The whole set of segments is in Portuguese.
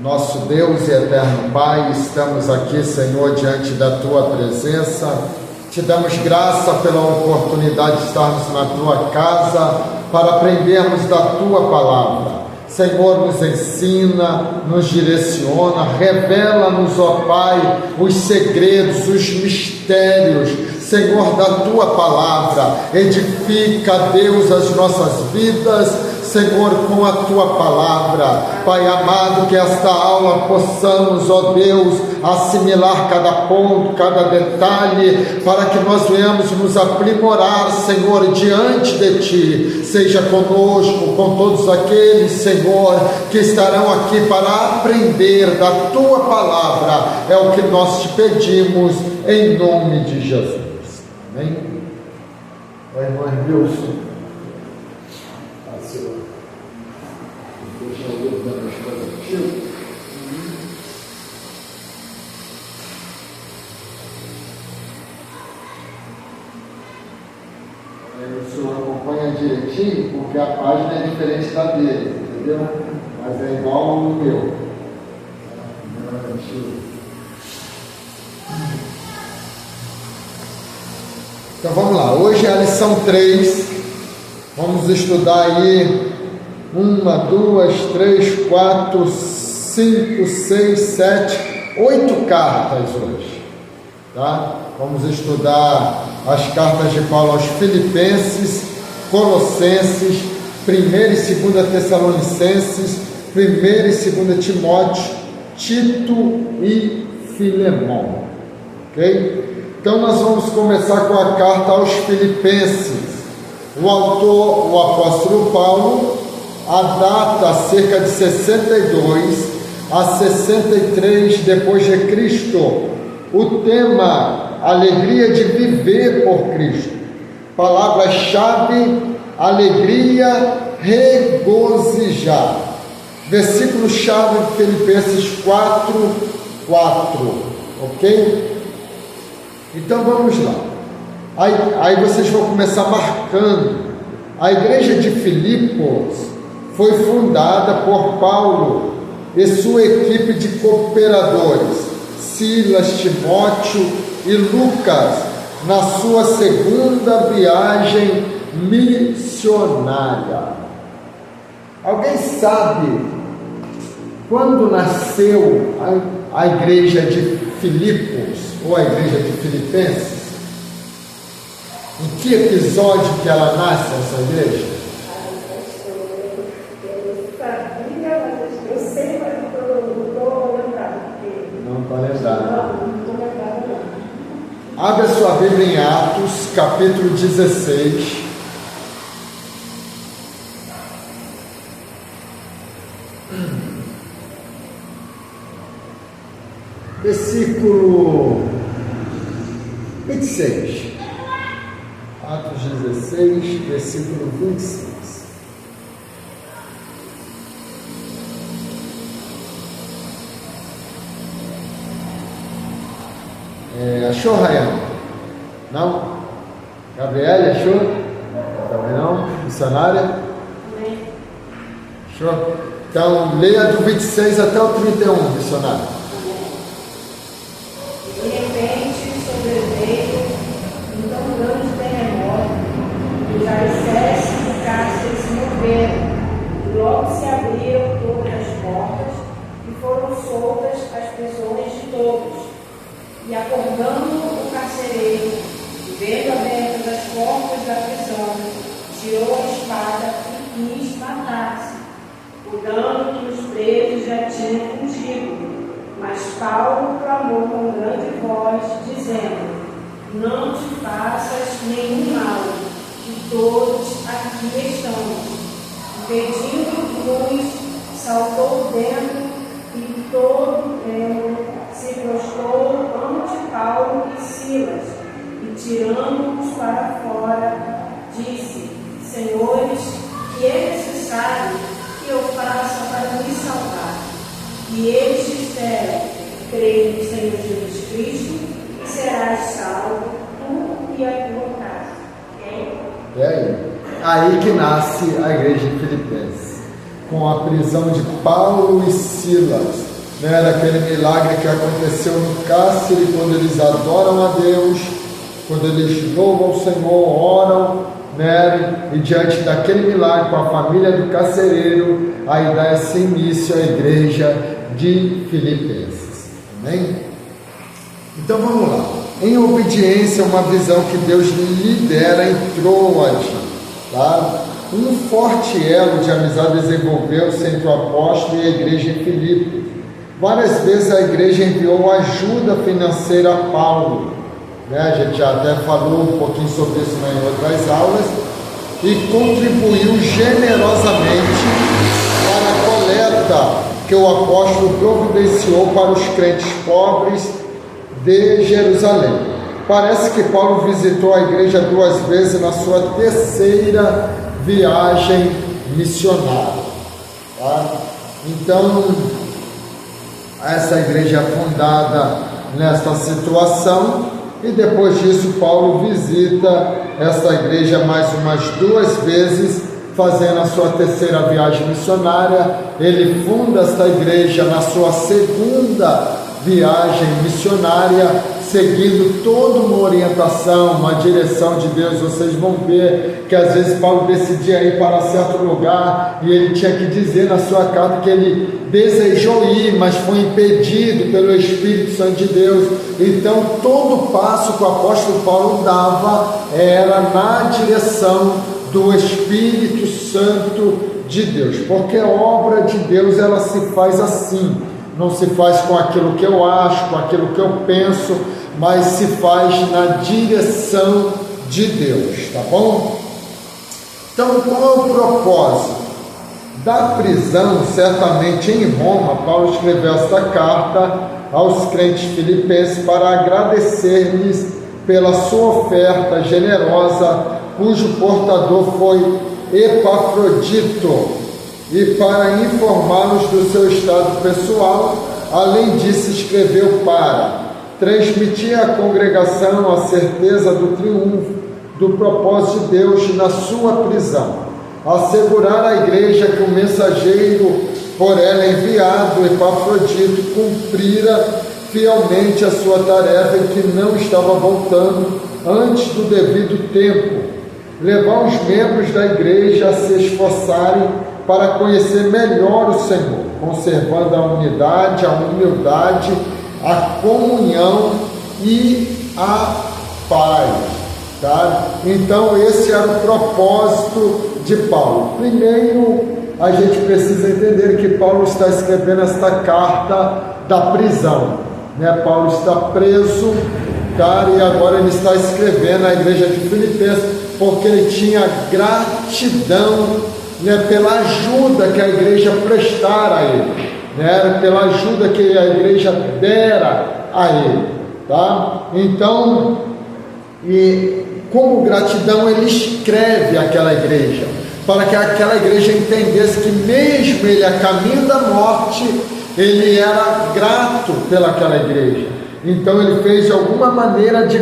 Nosso Deus e eterno Pai, estamos aqui, Senhor, diante da Tua presença. Te damos graça pela oportunidade de estarmos na Tua casa para aprendermos da Tua palavra. Senhor, nos ensina, nos direciona, revela-nos, ó Pai, os segredos, os mistérios, Senhor, da Tua palavra. Edifica, Deus, as nossas vidas, Senhor, com a Tua palavra. Pai amado, que esta aula possamos, ó Deus, assimilar cada ponto, cada detalhe, para que nós venhamos nos aprimorar, Senhor, diante de Ti. Seja conosco, com todos aqueles, Senhor, que estarão aqui para aprender da Tua palavra. É o que nós te pedimos, em nome de Jesus. Amém? Oi, irmão Wilson. O senhor acompanha direitinho, porque a página é diferente da dele, entendeu? Mas é igual ao meu. Então vamos lá, hoje é a lição 3. Vamos estudar aí 1, 2, 3, 4, 5, 6, 7, 8 cartas hoje, tá? Vamos estudar as cartas de Paulo aos Filipenses, Colossenses, 1 e 2 Tessalonicenses, 1 e 2 Timóteo, Tito e Filemão, ok? Então nós vamos começar com a carta aos Filipenses. O autor, o apóstolo Paulo, a data cerca de 62 a 63 depois de Cristo. O tema, alegria de viver por Cristo. Palavra-chave, alegria, regozijar. Versículo-chave, Filipenses 4, 4. Ok? Então vamos lá. Aí vocês vão começar marcando. A igreja de Filipos foi fundada por Paulo e sua equipe de cooperadores, Silas, Timóteo e Lucas, na sua segunda viagem missionária. Alguém sabe quando nasceu a igreja de Filipos, ou a igreja de Filipenses? Em que episódio que ela nasce, essa igreja? Eu sei, mas não estou lembrado. Não está lembrado. Abra sua Bíblia em Atos, capítulo 16. Versículo 26. Atos 16, versículo 26. Achou, Rayane? Não? Gabriele, achou? Também não? Missionária? Achou? Então, leia do 26 até o 31, missionário. De repente, sobreveio um tão grande terremoto que os alicerces do cárcere se moveram, e logo se abriram todas as portas e foram soltas as prisões de todos. E acordando o carcereiro, vendo abertas as portas da prisão, tirou a espada e quis matar-se, cuidando que os presos já tinham fugido. Mas Paulo clamou com grande voz, dizendo: não te faças nenhum mal, que todos aqui estamos. Pedindo luz, saltou dentro e todo trêmulo se prostrou ante Paulo e Silas, e tirando-os para fora, disse: Senhores, que é necessário que eu faça para me salvar? E eles disseram: creia no Senhor Jesus Cristo e serás salvo, tu e a tua casa. E aí? Aí que nasce a igreja de Filipenses. com a prisão de Paulo e Silas, né? Aquele milagre que aconteceu no cárcere, quando eles adoram a Deus, quando eles louvam o Senhor, oram, né? E diante daquele milagre com a família do carcereiro, aí dá-se início à igreja de Filipenses. Amém? Então vamos lá. Em obediência a uma visão que Deus lidera em Troade, tá? Um forte elo de amizade desenvolveu-se entre o apóstolo e a igreja em Filipe. Várias vezes a igreja enviou ajuda financeira a Paulo, né? A gente já até falou um pouquinho sobre isso em outras aulas, e contribuiu generosamente para a coleta que o apóstolo providenciou para os crentes pobres de Jerusalém. Parece que Paulo visitou a igreja 2 vezes na sua 3ª viagem missionária, tá? Então, essa igreja é fundada nesta situação, e depois disso Paulo visita essa igreja mais umas 2 vezes, fazendo a sua 3ª viagem missionária. Ele funda esta igreja na sua 2ª viagem missionária, seguindo toda uma orientação, uma direção de Deus. Vocês vão ver que às vezes Paulo decidia ir para certo lugar e ele tinha que dizer na sua carta que ele desejou ir, mas foi impedido pelo Espírito Santo de Deus. Então todo passo que o apóstolo Paulo dava era na direção do Espírito Santo de Deus, porque a obra de Deus ela se faz assim, não se faz com aquilo que eu acho, com aquilo que eu penso, mas se faz na direção de Deus, tá bom? Então, qual é o propósito da prisão? Certamente em Roma, Paulo escreveu esta carta aos crentes filipenses para agradecer-lhes pela sua oferta generosa, cujo portador foi Epafrodito, e para informá-los do seu estado pessoal. Além disso, escreveu para transmitir à congregação a certeza do triunfo do propósito de Deus na sua prisão, assegurar à igreja que o mensageiro por ela enviado, Epafrodito, cumprira fielmente a sua tarefa e que não estava voltando antes do devido tempo, levar os membros da igreja a se esforçarem para conhecer melhor o Senhor, conservando a unidade, a humildade, a comunhão e a paz, tá? Então esse era o propósito de Paulo. Primeiro, a gente precisa entender que Paulo está escrevendo esta carta da prisão, né? Paulo está preso, tá? E agora ele está escrevendo à igreja de Filipenses, porque ele tinha gratidão, né, pela ajuda que a igreja prestara a ele, né, pela ajuda que a igreja dera a ele, tá? Então, e como gratidão, ele escreve àquela igreja, para que aquela igreja entendesse que mesmo ele a caminho da morte, ele era grato pelaquela igreja. Então ele fez de alguma maneira de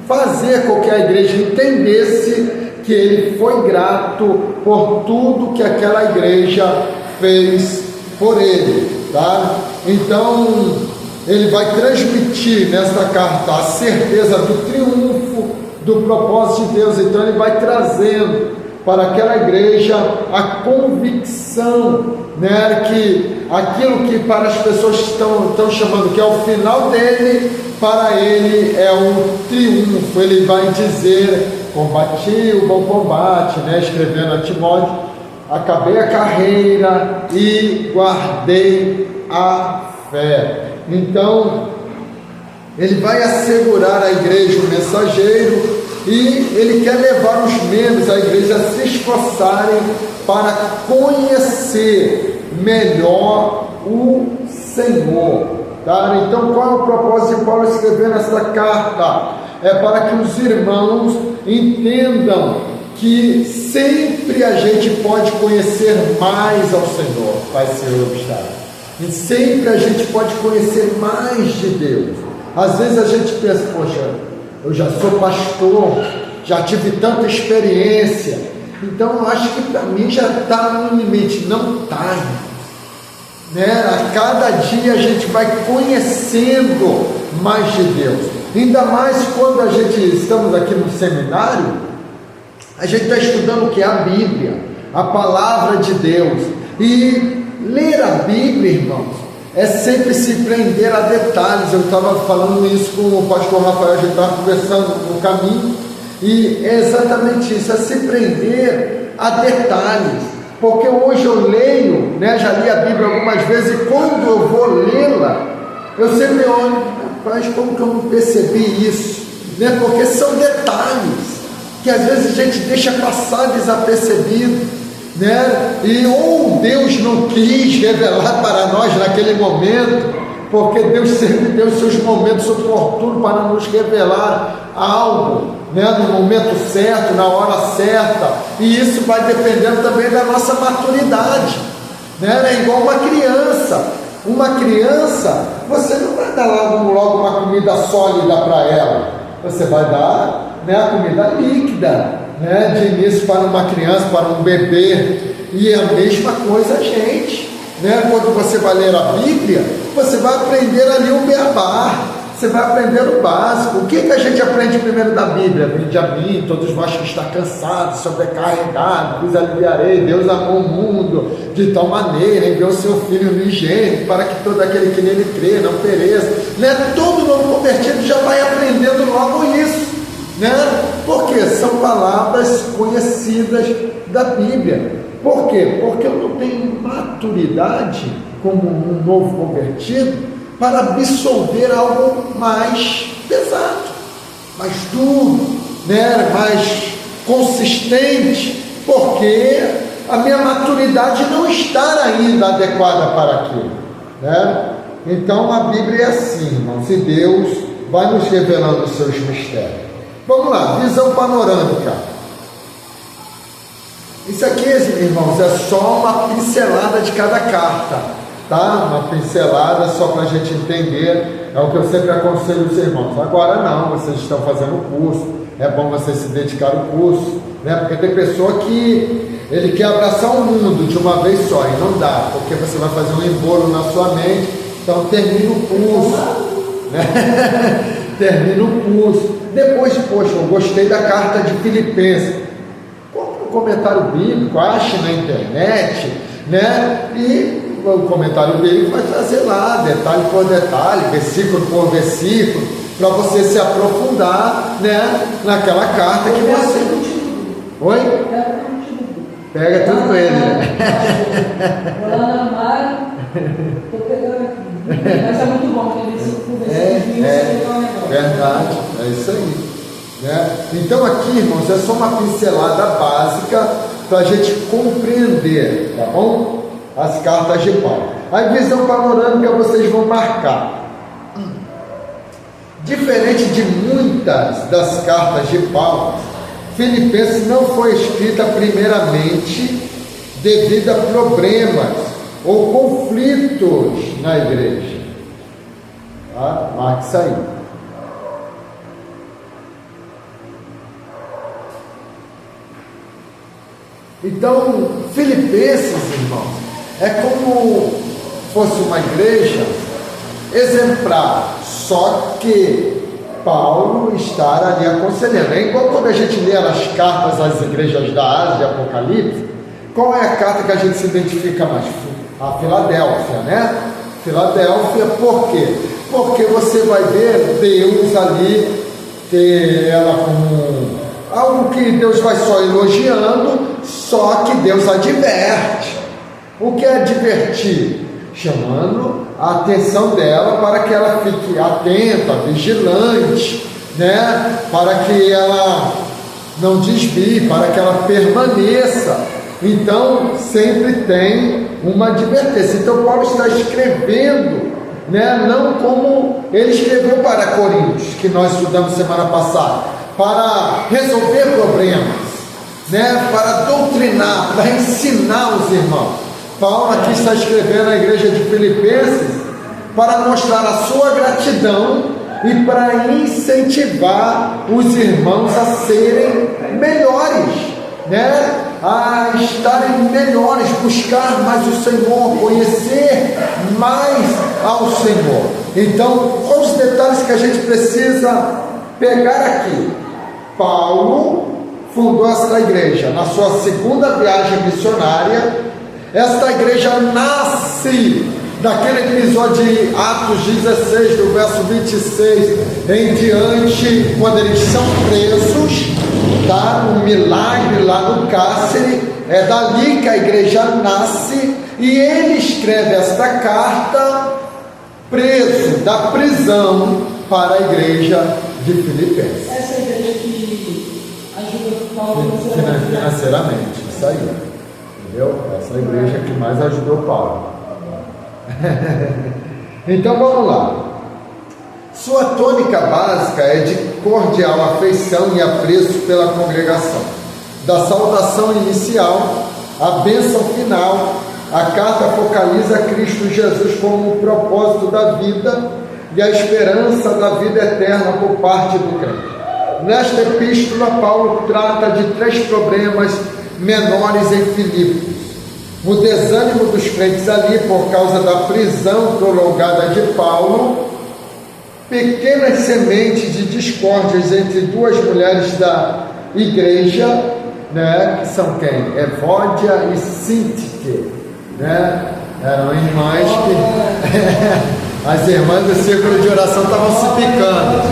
fazer com que a igreja entendesse que ele foi grato por tudo que aquela igreja fez por ele, tá? Então, ele vai transmitir nesta carta a certeza do triunfo do propósito de Deus. Então, ele vai trazendo para aquela igreja a convicção, né, que aquilo que para as pessoas estão chamando que é o final dele, para ele é um triunfo. Ele vai dizer: combati o bom combate, né, escrevendo a Timóteo, acabei a carreira e guardei a fé. Então, ele vai assegurar à igreja o mensageiro, e ele quer levar os membros da igreja a se esforçarem para conhecer melhor o Senhor, tá? Então, qual é o propósito de Paulo escrever esta carta? É para que os irmãos entendam que sempre a gente pode conhecer mais ao Senhor, vai ser o obstáculo. E sempre a gente pode conhecer mais de Deus. Às vezes a gente pensa: poxa, eu já sou pastor, já tive tanta experiência, Então eu acho que para mim já está no limite. Não está, né? A cada dia a gente vai conhecendo mais de Deus. Ainda mais quando a gente estamos aqui no seminário, a gente está estudando o que é a Bíblia, a palavra de Deus. E ler a Bíblia, irmãos, é sempre se prender a detalhes. Eu estava falando isso com o pastor Rafael, a gente estava conversando no caminho, e é exatamente isso, é se prender a detalhes. Porque hoje eu leio, né, já li a Bíblia algumas vezes, e quando eu vou lê-la, eu sempre olho, rapaz, como que eu não percebi isso? Né? Porque são detalhes que às vezes a gente deixa passar desapercebido, né? E ou Deus não quis revelar para nós naquele momento, porque Deus sempre tem os seus momentos oportunos para nos revelar algo, né? No momento certo, na hora certa, e isso vai dependendo também da nossa maturidade, né? É igual uma criança. Uma criança, você não vai dar logo uma comida sólida para ela, você vai dar, né, a comida líquida, né, de início para uma criança, para um bebê. E é a mesma coisa a gente, né? Quando você vai ler a Bíblia, você vai aprender ali o beabá, você vai aprender o básico. O que a gente aprende primeiro da Bíblia? Vinde a mim, todos vós que estão cansados, sobrecarregados, vos aliviarei. Deus amou o mundo de tal maneira, enviou o seu Filho unigênito, para que todo aquele que nele crê não pereça. Né? Todo novo convertido já vai aprendendo logo isso, né? Porque são palavras conhecidas da Bíblia. Por quê? Porque eu não tenho maturidade como um novo convertido para absorver algo mais pesado, mais duro, né? Mais consistente, porque a minha maturidade não está ainda adequada para aquilo, né? Então a Bíblia é assim, irmãos, e Deus vai nos revelando os seus mistérios. Vamos lá, visão panorâmica. Isso aqui, irmãos, é só uma pincelada de cada carta. Tá? Uma pincelada só para a gente entender, é o que eu sempre aconselho os irmãos. Agora não, vocês estão fazendo o curso, é bom vocês se dedicar ao curso, né? Porque tem pessoa que ele quer abraçar o mundo de uma vez só, e não dá, porque você vai fazer um embolo na sua mente. Então termina o curso, né? Termina o curso, depois, poxa, eu gostei da carta de Filipenses, compre um comentário bíblico, ache na internet, né? E o comentário bíblico vai trazer lá, detalhe por detalhe, versículo por versículo, para você se aprofundar, né, naquela carta que você... Oi? Pega tudo com ele, né? Estou pegando aqui. Mas é muito bom, porque versículo verdade, é isso aí, né? Então aqui, irmãos, é só uma pincelada básica para a gente compreender, tá bom? As cartas de Paulo. A visão panorâmica vocês vão marcar. Diferente de muitas das cartas de Paulo, Filipenses não foi escrita primeiramente devido a problemas ou conflitos na igreja. Tá? Marque isso aí. Então, Filipenses, irmãos, é como fosse uma igreja exemplar, só que Paulo está ali aconselhando. É igual quando a gente lê as cartas às igrejas da Ásia de Apocalipse. Qual é a carta que a gente se identifica mais? A Filadélfia, né? Filadélfia, por quê? Porque você vai ver Deus ali, ter ela como algo que Deus vai só elogiando, só que Deus adverte. O que é advertir? Chamando a atenção dela para que ela fique atenta, vigilante, né? Para que ela não desvie, para que ela permaneça. Então, sempre tem uma advertência. Então, Paulo está escrevendo, né? Não como ele escreveu para Coríntios, que nós estudamos semana passada, para resolver problemas, né? Para doutrinar, para ensinar os irmãos. Paulo aqui está escrevendo à igreja de Filipenses para mostrar a sua gratidão e para incentivar os irmãos a serem melhores, né? a estarem melhores, buscar mais o Senhor, conhecer mais ao Senhor. Então, quais os detalhes que a gente precisa pegar aqui? Paulo fundou esta igreja na sua segunda viagem missionária. Esta igreja nasce daquele episódio de Atos 16, do verso 26 em diante, quando eles são presos, tá? Um milagre lá no cárcere, é dali que a igreja nasce, e ele escreve esta carta preso da prisão para a igreja de Filipenses. Essa igreja que ajuda Paulo financeiramente, isso aí, entendeu? Essa igreja que mais ajudou Paulo. Então vamos lá. Sua tônica básica é de cordial afeição e apreço pela congregação. Da saudação inicial à bênção final, a carta focaliza Cristo Jesus como o propósito da vida e a esperança da vida eterna por parte do crente. Nesta epístola, Paulo trata de 3 problemas menores em Filipos: o desânimo dos crentes ali por causa da prisão prolongada de Paulo, pequenas sementes de discórdias entre 2 mulheres da igreja, né, que são quem? Evódia e Sintique, né? Eram irmãs que as irmãs do círculo de oração estavam se picando.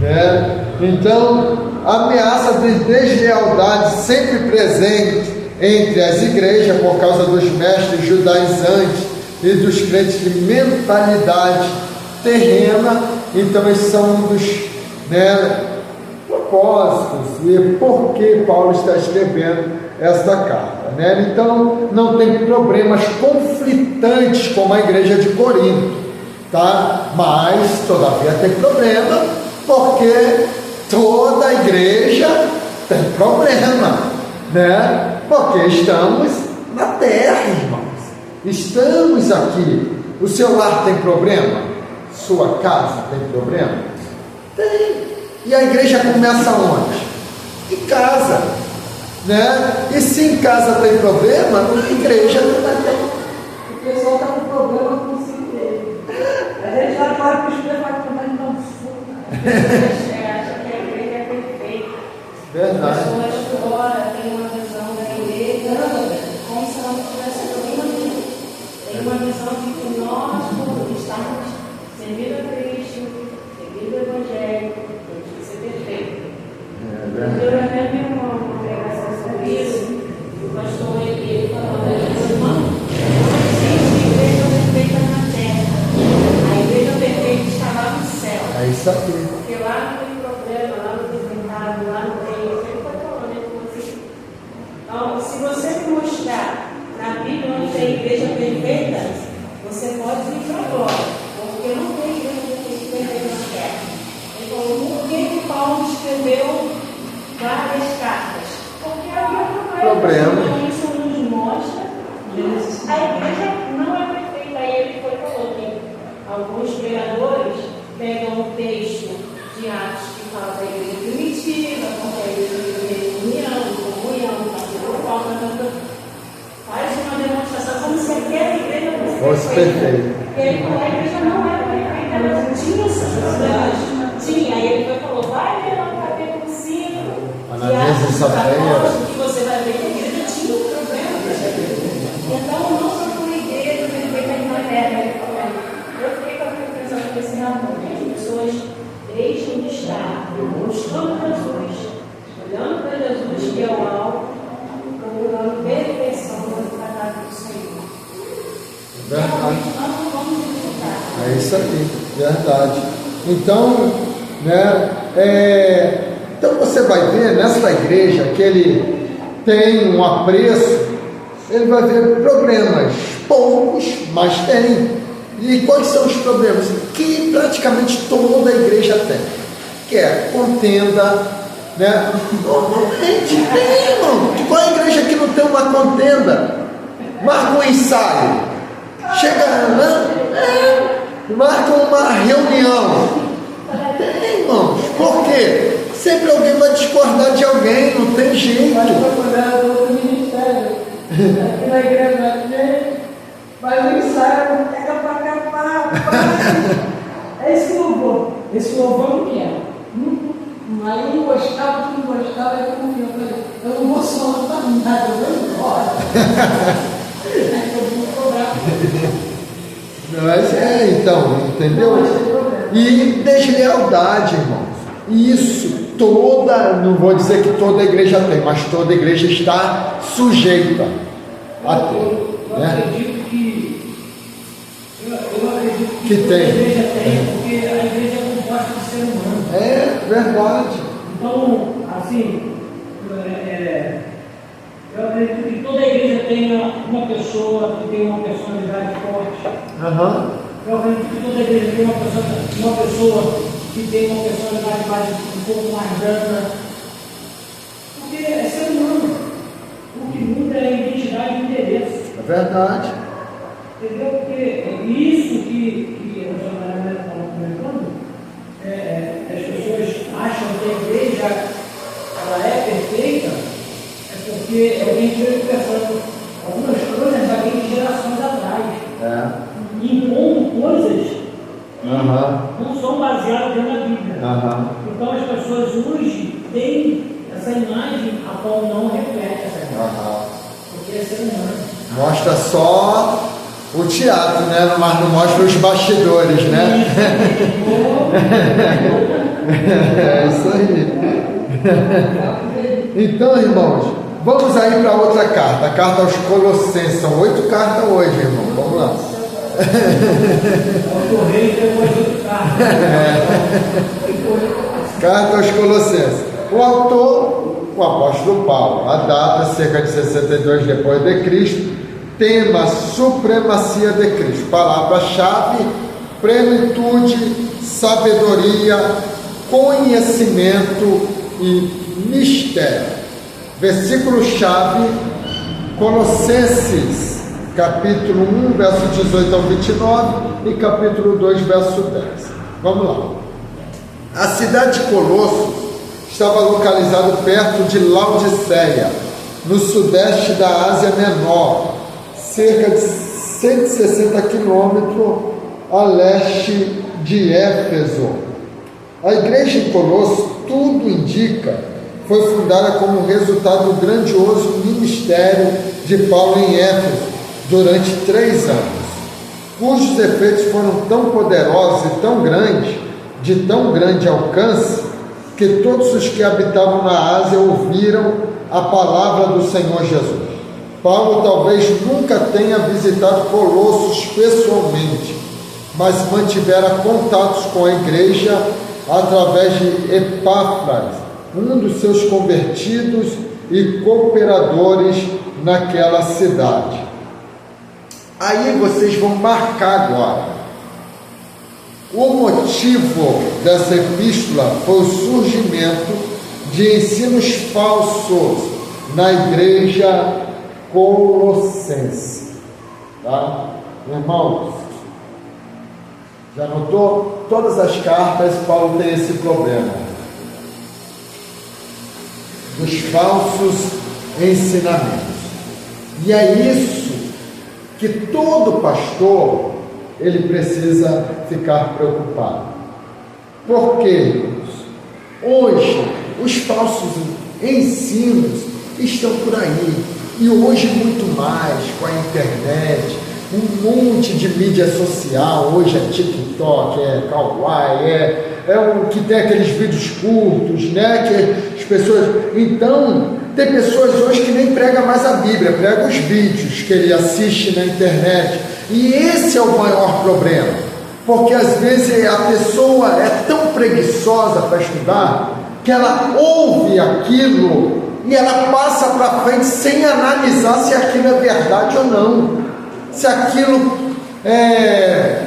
Né? Então, a ameaça de deslealdade sempre presente entre as igrejas por causa dos mestres judaizantes e dos crentes de mentalidade terrena. Então, esses são um dos, né, propósitos e por que Paulo está escrevendo esta carta, né? Então, não tem problemas conflitantes como a igreja de Corinto, tá? Mas, todavia, tem problema, porque toda a igreja tem problema, né? Porque estamos na terra, irmãos. Estamos aqui. O seu lar tem problema? Sua casa tem problema? Tem. E a igreja começa onde? Em casa, né? E se em casa tem problema, na igreja também tem. O pessoal está com problema com o si dele. A gente já fala que os filhos vai tomar então Verdade. As pessoas fora têm uma visão da igreja como se não tivesse problema nenhum. Tem uma visão de que nós, por estarmos servindo a Cristo, seguindo o Evangelho, temos que ser perfeitos. Eu até vi uma pregação sobre isso, o pastor ele falou, irmão, não existe igreja perfeita na terra. A igreja perfeita está lá no céu. É isso aqui. Porque lá não tem problema, lá não tem pecado, lá não tem. Então, se você me mostrar na Bíblia onde tem igreja perfeita, você pode vir para agora, porque não tem igreja perfeita na terra. Ele falou, por que Paulo escreveu várias cartas? Porque havia problema. Então, isso nos mostra que a igreja não é perfeita. Aí ele falou que alguns pregadores pegam o texto de Atos que fala da igreja primitiva, porque a igreja de união, comunhão, faz uma demonstração como se aquela igreja fosse perfeita. E aí, a igreja não era perfeita, ela tinha esses problemas. Tinha, aí ele falou: vai ver lá no capítulo 5, que você vai ver que a igreja tinha um problema. Então, não só com a igreja perfeita aqui na terra, ele falou: eu fiquei pensando que esse realmente as pessoas deixam de estar buscando Jesus, olhando para Jesus, que é o alvo, procurando perfeição no trabalho do Senhor. Verdade. Nós não vamos disputar. É isso aí, verdade. Então, né, então você vai ver nessa igreja que ele tem um apreço, ele vai ver problemas, poucos, mas tem. E quais são os problemas? Que praticamente toda a igreja tem, que é contenda, né? Normalmente tem, irmão. Qual é a igreja que não tem uma contenda? Marca um ensaio, chega, né? Marca uma reunião. Tem, irmãos. Por quê? Sempre alguém vai discordar de alguém, não tem jeito. Vai procurar outro ministério. Aqui na igreja aqui, vai no ensaio, pega pra cá, é esse louvor. Esse louvor não quer. Aí eu não gostava, eu falei, eu não vou soltar nada, eu vou embora. Aí eu vou cobrar. Mas então, entendeu? E deslealdade, irmãos. Isso não vou dizer que toda igreja tem, mas toda igreja está sujeita a ter. Eu acredito que tem. A igreja tem, porque a igreja é composta de ser humano. É verdade. Então, assim, eu acredito que toda igreja tenha uma pessoa que tem uma personalidade forte. Eu acredito que toda igreja tenha uma pessoa que tem uma personalidade um pouco mais branda. Porque é ser humano. O que muda é a identidade e o interesse. É verdade. Entendeu? Porque isso que a senhora Maria estava comentando, as pessoas acham que a igreja ela é perfeita, é porque alguém veio pensando algumas coisas já vem de gerações atrás. Impondo coisas que não são baseadas dentro da Bíblia. Então as pessoas hoje têm essa imagem a qual não reflete essa imagem. Porque é ser humano. Mostra só o teatro, né? Mas não mostra os bastidores, né? É isso aí. Então, irmãos, vamos aí para outra carta. A carta aos Colossenses. São 8 cartas hoje, irmão. Vamos lá. Carta aos Colossenses. O autor, o apóstolo Paulo. A data, cerca de 62 depois de Cristo. Tema: supremacia de Cristo. Palavra-chave: plenitude, sabedoria, conhecimento e mistério. Versículo-chave: Colossenses, capítulo 1, verso 18 ao 29 e capítulo 2, verso 10. Vamos lá. A cidade de Colossos estava localizada perto de Laodiceia, no sudeste da Ásia Menor, cerca de 160 quilômetros a leste de Éfeso. A igreja em Colossos, tudo indica, foi fundada como resultado do grandioso ministério de Paulo em Éfeso durante 3 anos, cujos efeitos foram tão poderosos e tão grandes, de tão grande alcance, que todos os que habitavam na Ásia ouviram a palavra do Senhor Jesus. Paulo talvez nunca tenha visitado Colossos pessoalmente, mas mantivera contatos com a igreja através de Epáfras, um dos seus convertidos e cooperadores naquela cidade. Aí vocês vão marcar agora. O motivo dessa epístola foi o surgimento de ensinos falsos na igreja colossense. Tá? Irmãos, já notou? Todas as cartas Paulo tem esse problema dos falsos ensinamentos. E é isso que todo pastor ele precisa ficar preocupado. Por quê? Hoje os falsos ensinos estão por aí, e hoje muito mais com a internet, um monte de mídia social. Hoje é TikTok, é Kawaii, que tem aqueles vídeos curtos, né? Que as pessoas. Então, tem pessoas hoje que nem pregam mais a Bíblia, pregam os vídeos que ele assiste na internet. E esse é o maior problema, porque às vezes a pessoa é tão preguiçosa para estudar que ela ouve aquilo e ela passa para frente sem analisar se aquilo é verdade ou não, se aquilo é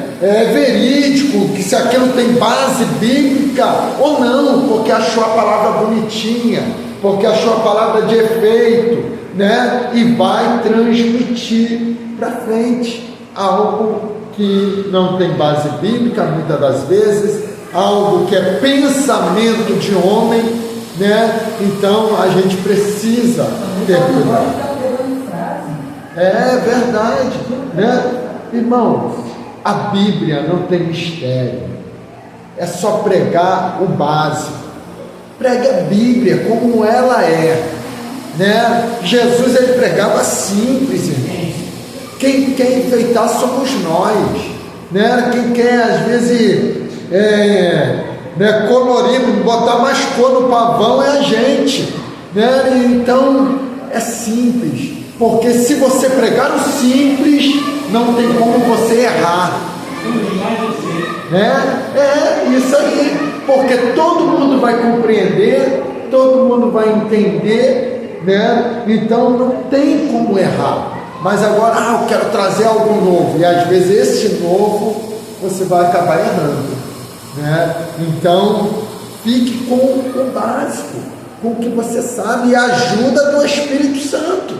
verídico, se aquilo tem base bíblica ou não, porque achou a palavra bonitinha, porque achou a palavra de efeito, né? E vai transmitir para frente algo que não tem base bíblica, muitas das vezes, algo que é pensamento de homem, né? Então a gente precisa ter cuidado. É verdade, né? Irmãos, a Bíblia não tem mistério, é só pregar o básico. Pregue a Bíblia como ela é, né? Jesus, ele pregava simples, irmãos. Quem quer enfeitar somos nós, né? Quem quer às vezes colorir, botar mais cor no pavão é a gente, né? Então é simples, porque se você pregar o simples, não tem como você errar, né? É isso aí, porque todo mundo vai compreender, todo mundo vai entender, né? Então não tem como errar. Mas agora, eu quero trazer algo novo, e às vezes esse novo você vai acabar errando, né? Então fique com o básico, com o que você sabe, e a ajuda do Espírito Santo.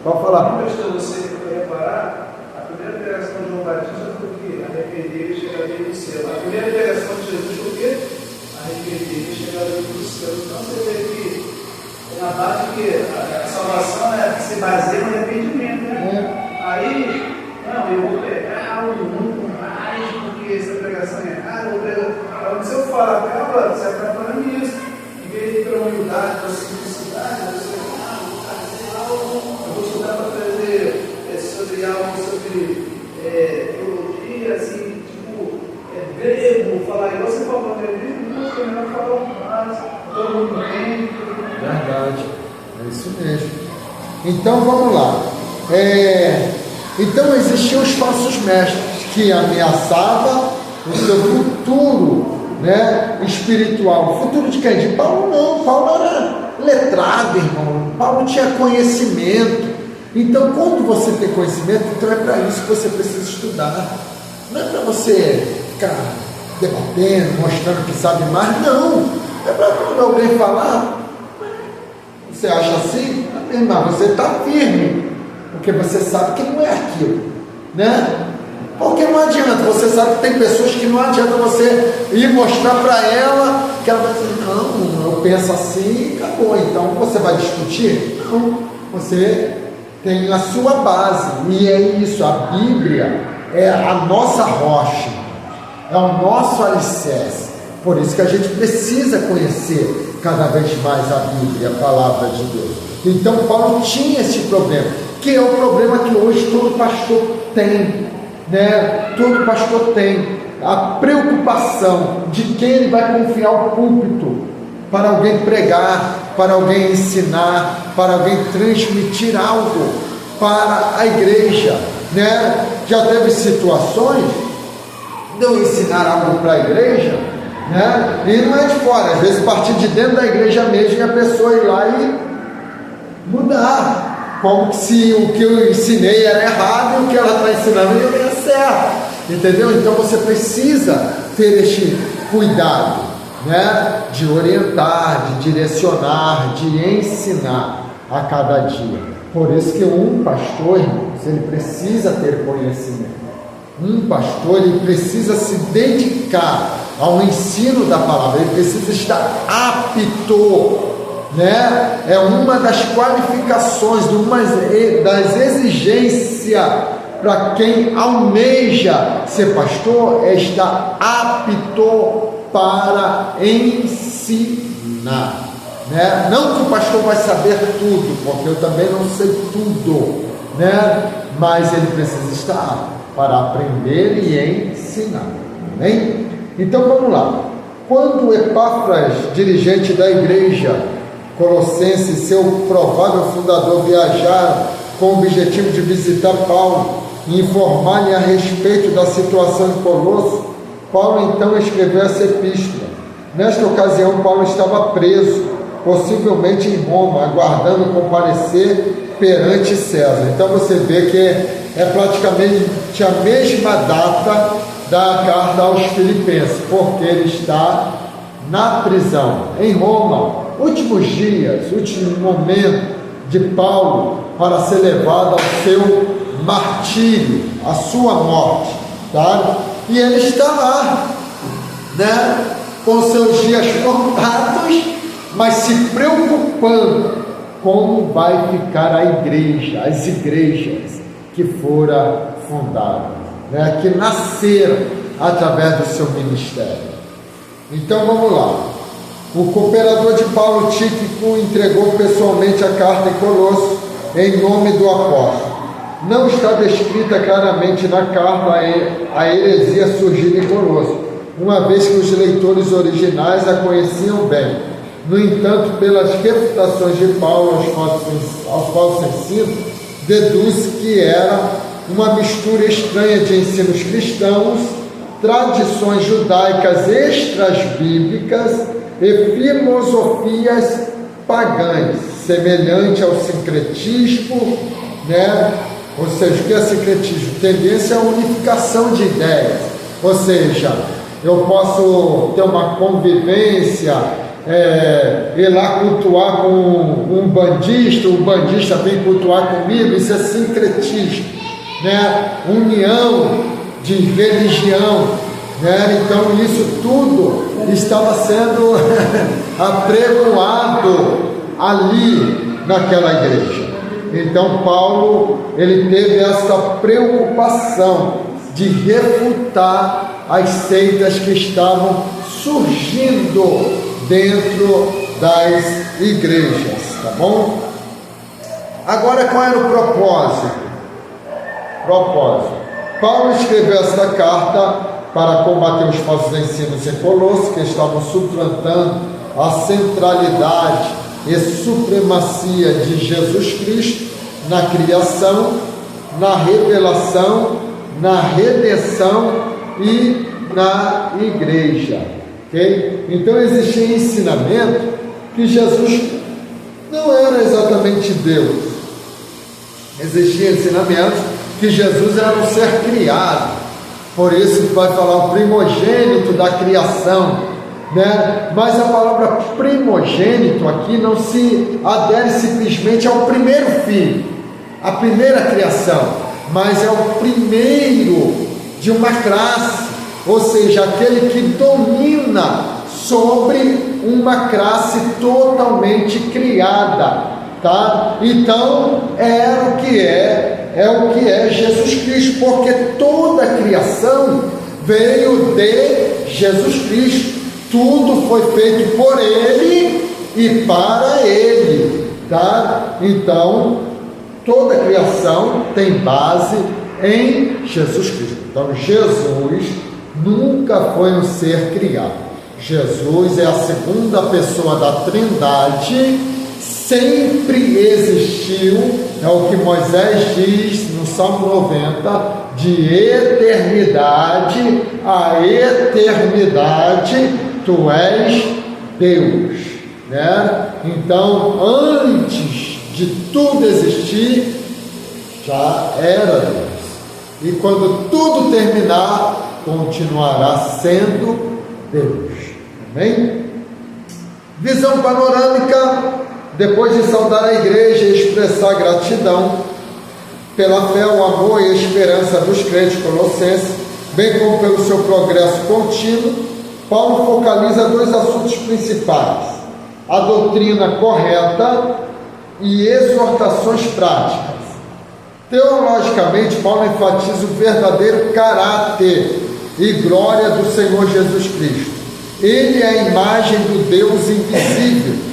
Pode falar. Você reparar, a primeira pregação de João Batista foi o quê? Arrepender e chegar dentro do céu. A primeira pregação de Jesus foi o quê? Arrepender e chegar dentro do céu. Então você vê que na base que a salvação se baseia no arrependimento, né? Aí, não, eu vou pegar o mundo mais porque essa pregação é errada, eu vou pegar. Se eu falar, acaba se atrapalhando nisso. Em vez de ir pela humildade, pela simplicidade, eu vou estudar para trazer sobre algo, sobre teologia, assim, tipo, grego, falar igual você falou, não é melhor falar o básico, todo mundo entende. Verdade, é isso mesmo. Então vamos lá. Então existiam os falsos mestres que ameaçavam o seu futuro, né, espiritual. O futuro de quem? De Paulo não. Paulo era letrado, irmão. Paulo tinha conhecimento. Então quando você tem conhecimento, então é para isso que você precisa estudar. Não é para você ficar debatendo, mostrando que sabe mais. Não. É para quando alguém falar, você acha assim? Irmão, você está firme, porque você sabe que não é aquilo, né? Porque não adianta, você sabe que tem pessoas que não adianta você ir mostrar para ela, que ela vai dizer, não, eu penso assim e acabou. Então você vai discutir? Não, você tem a sua base, e é isso, a Bíblia é a nossa rocha, é o nosso alicerce. Por isso que a gente precisa conhecer cada vez mais a Bíblia, a palavra de Deus. Então Paulo tinha esse problema, que é o problema que hoje todo pastor tem, né? Todo pastor tem a preocupação de quem ele vai confiar o púlpito para alguém pregar, para alguém ensinar, para alguém transmitir algo para a igreja, né? Já teve situações de eu ensinar algo para a igreja, né? E não é de fora, às vezes partir de dentro da igreja mesmo, e a pessoa ir lá e mudar, como se o que eu ensinei era errado e o que ela está ensinando é certo, entendeu? Então você precisa ter este cuidado, né? De orientar, de direcionar, de ensinar a cada dia. Por isso que um pastor, irmãos, ele precisa ter conhecimento. Um pastor, ele precisa se dedicar ao ensino da palavra, ele precisa estar apto, né? É uma das qualificações, uma das exigências para quem almeja ser pastor, é estar apto para ensinar, né? Não que o pastor vai saber tudo, porque eu também não sei tudo, né? Mas ele precisa estar apto para aprender e ensinar, amém? Então vamos lá. Quando Epáfras, dirigente da igreja Colossense, seu provável fundador, viajaram com o objetivo de visitar Paulo e informar-lhe a respeito da situação de Colosso, Paulo então escreveu essa epístola. Nesta ocasião, Paulo estava preso, possivelmente em Roma, aguardando comparecer perante César. Então você vê que é praticamente a mesma data da carta aos Filipenses, porque ele está na prisão, em Roma, últimos dias, último momento de Paulo para ser levado ao seu martírio, a sua morte, tá? E ele está lá, né, com seus dias contados, mas se preocupando como vai ficar a igreja, as igrejas que foram fundadas, né, que nasceram através do seu ministério. Então vamos lá. O cooperador de Paulo, Tíquico, entregou pessoalmente a carta em Colossos em nome do apóstolo. Não está descrita claramente na carta a heresia surgida em Colossos, uma vez que os leitores originais a conheciam bem. No entanto, pelas refutações de Paulo aos falsos ensinos, deduz que era uma mistura estranha de ensinos cristãos, tradições judaicas extrasbíblicas e filosofias pagãs, semelhante ao sincretismo, né? Ou seja, o que é sincretismo? Tendência à unificação de ideias, ou seja, eu posso ter uma convivência, ir lá cultuar com um bandista, o bandista vem cultuar comigo, isso é sincretismo, né? União de religião, né? Então isso tudo estava sendo apregoado ali naquela igreja. Então Paulo, ele teve essa preocupação de refutar as seitas que estavam surgindo dentro das igrejas, tá bom? Agora, qual era o propósito? Paulo escreveu esta carta para combater os falsos ensinos em Colossos, que estavam suplantando a centralidade e supremacia de Jesus Cristo na criação, na revelação, na redenção e na igreja. Okay? Então existia ensinamento que Jesus não era exatamente Deus. Existia ensinamento que Jesus era um ser criado. Por isso que vai falar o primogênito da criação, né? Mas a palavra primogênito aqui não se adere simplesmente ao primeiro filho, a primeira criação, mas é o primeiro de uma classe, ou seja, aquele que domina sobre uma classe totalmente criada, tá? Então era o que é Jesus Cristo, porque toda a criação veio de Jesus Cristo. Tudo foi feito por Ele e para Ele, tá? Então, toda a criação tem base em Jesus Cristo. Então, Jesus nunca foi um ser criado. Jesus é a segunda pessoa da Trindade, sempre existiu, é o que Moisés diz no Salmo 90, de eternidade a eternidade, tu és Deus, né? Então, antes de tudo existir, já era Deus. E quando tudo terminar, continuará sendo Deus. Amém? Visão panorâmica. Depois de saudar a igreja e expressar gratidão pela fé, o amor e a esperança dos crentes colossenses, bem como pelo seu progresso contínuo, Paulo focaliza dois assuntos principais: a doutrina correta e exortações práticas. Teologicamente, Paulo enfatiza o verdadeiro caráter e glória do Senhor Jesus Cristo. Ele é a imagem do Deus invisível,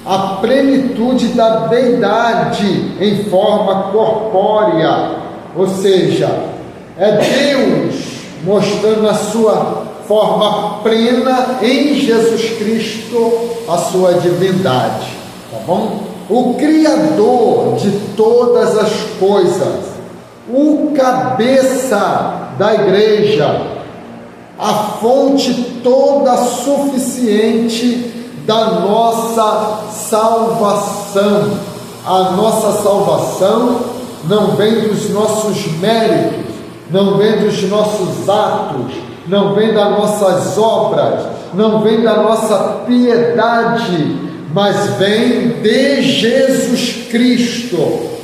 a plenitude da deidade em forma corpórea, ou seja, é Deus mostrando a sua forma plena em Jesus Cristo, a sua divindade, tá bom? O Criador de todas as coisas, o cabeça da igreja, a fonte toda suficiente da nossa salvação. A nossa salvação não vem dos nossos méritos, não vem dos nossos atos, não vem das nossas obras, não vem da nossa piedade, mas vem de Jesus Cristo,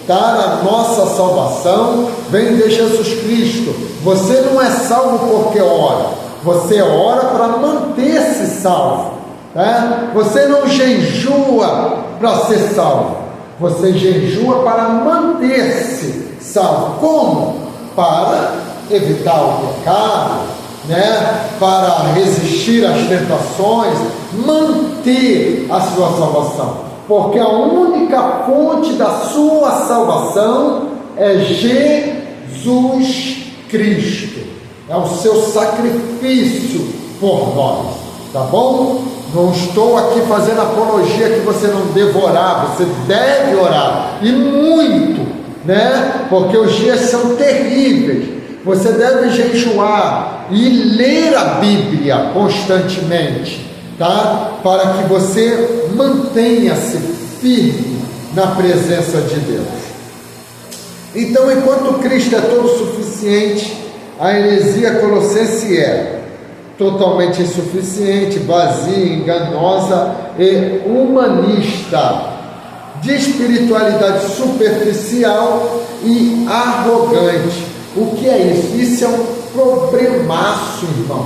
tá? A nossa salvação vem de Jesus Cristo. Você não é salvo porque ora, você ora para manter-se salvo. Você não jejua para ser salvo, você jejua para manter-se salvo. Como? Para evitar o pecado, para resistir às tentações, manter a sua salvação, porque a única fonte da sua salvação é Jesus Cristo, é o seu sacrifício por nós, tá bom? Não estou aqui fazendo apologia que você não deve orar, você deve orar, e muito, porque os dias são terríveis. Você deve jejuar e ler a Bíblia constantemente, tá? Para que você mantenha-se firme na presença de Deus. Então, enquanto Cristo é todo suficiente, a heresia colossense é totalmente insuficiente, vazia, enganosa e humanista, de espiritualidade superficial e arrogante. O que é isso? Isso é um problemaço, irmão.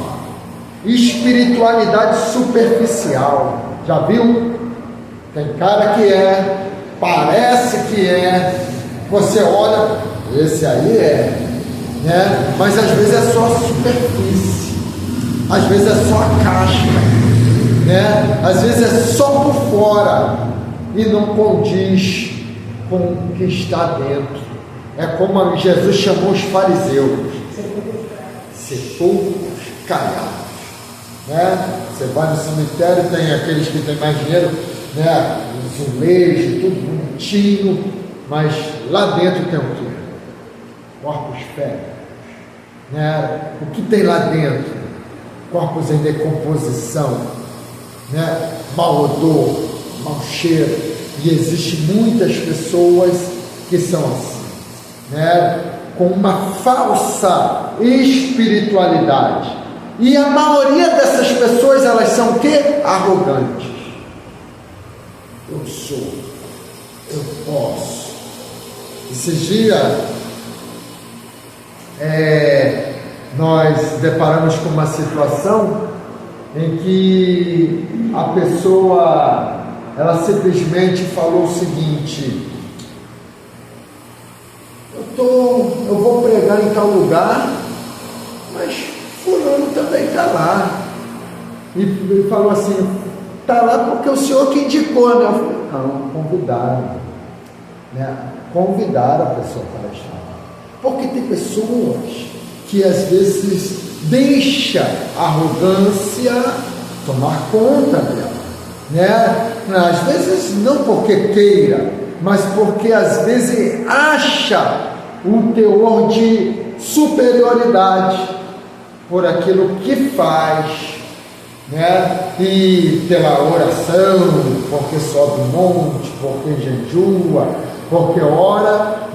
Espiritualidade superficial. Já viu? Tem cara que parece que você olha, esse aí mas às vezes é só a superfície, às vezes é só a casca, às vezes é só por fora e não condiz com o que está dentro. É como Jesus chamou os fariseus, sepulcros caiados. Você vai no cemitério, tem aqueles que têm mais dinheiro, azulejo, tudo bonitinho, mas lá dentro tem o quê? Corpos férreos. O que tem lá dentro? Corpos em decomposição, mau odor, mau cheiro. E existem muitas pessoas que são assim, com uma falsa espiritualidade. E a maioria dessas pessoas, elas são o quê? Arrogantes. Eu sou, eu posso. Esses dias nós deparamos com uma situação em que a pessoa, ela simplesmente falou o seguinte: eu vou pregar em tal lugar, mas fulano também está lá. E falou assim: está lá porque o senhor que indicou, né? Eu falei: não, convidaram a pessoa para estar lá. Porque tem pessoas que às vezes deixam a arrogância tomar conta dela, Às vezes não porque queira, mas porque às vezes acha um teor de superioridade por aquilo que faz, e pela oração, porque sobe um monte, porque jejua, porque ora,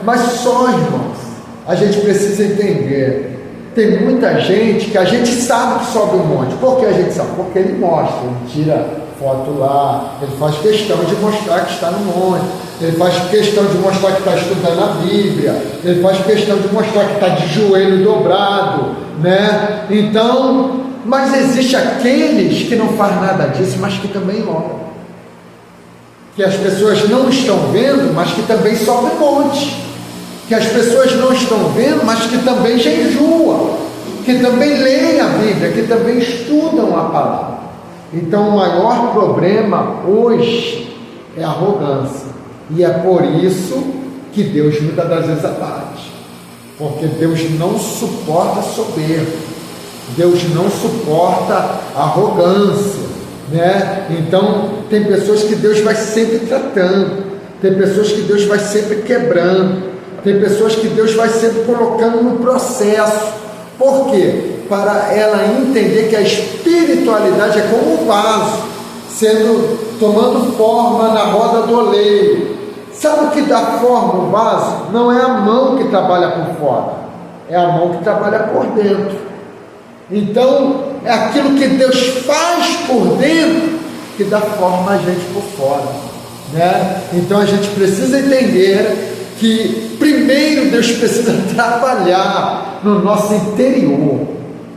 mas só, irmãos, a gente precisa entender, tem muita gente que a gente sabe que sobe um monte. Por que a gente sabe? Porque ele mostra, ele tira foto lá, ele faz questão de mostrar que está no monte, ele faz questão de mostrar que está estudando a Bíblia, ele faz questão de mostrar que está de joelho dobrado, Então, mas existe aqueles que não faz nada disso, mas que também oram, que as pessoas não estão vendo, mas que também sobe um monte, que as pessoas não estão vendo, mas que também jejuam, que também leem a Bíblia, que também estudam a palavra. Então, o maior problema hoje é a arrogância, e é por isso que Deus muitas das vezes abate, porque Deus não suporta soberba, Deus não suporta arrogância, Então, tem pessoas que Deus vai sempre tratando, tem pessoas que Deus vai sempre quebrando, tem pessoas que Deus vai sempre colocando no processo. Por quê? Para ela entender que a espiritualidade é como um vaso, tomando forma na roda do oleiro. Sabe o que dá forma ao vaso? Não é a mão que trabalha por fora, é a mão que trabalha por dentro. Então, é aquilo que Deus faz por dentro que dá forma a gente por fora, Então, a gente precisa entender que primeiro Deus precisa trabalhar no nosso interior,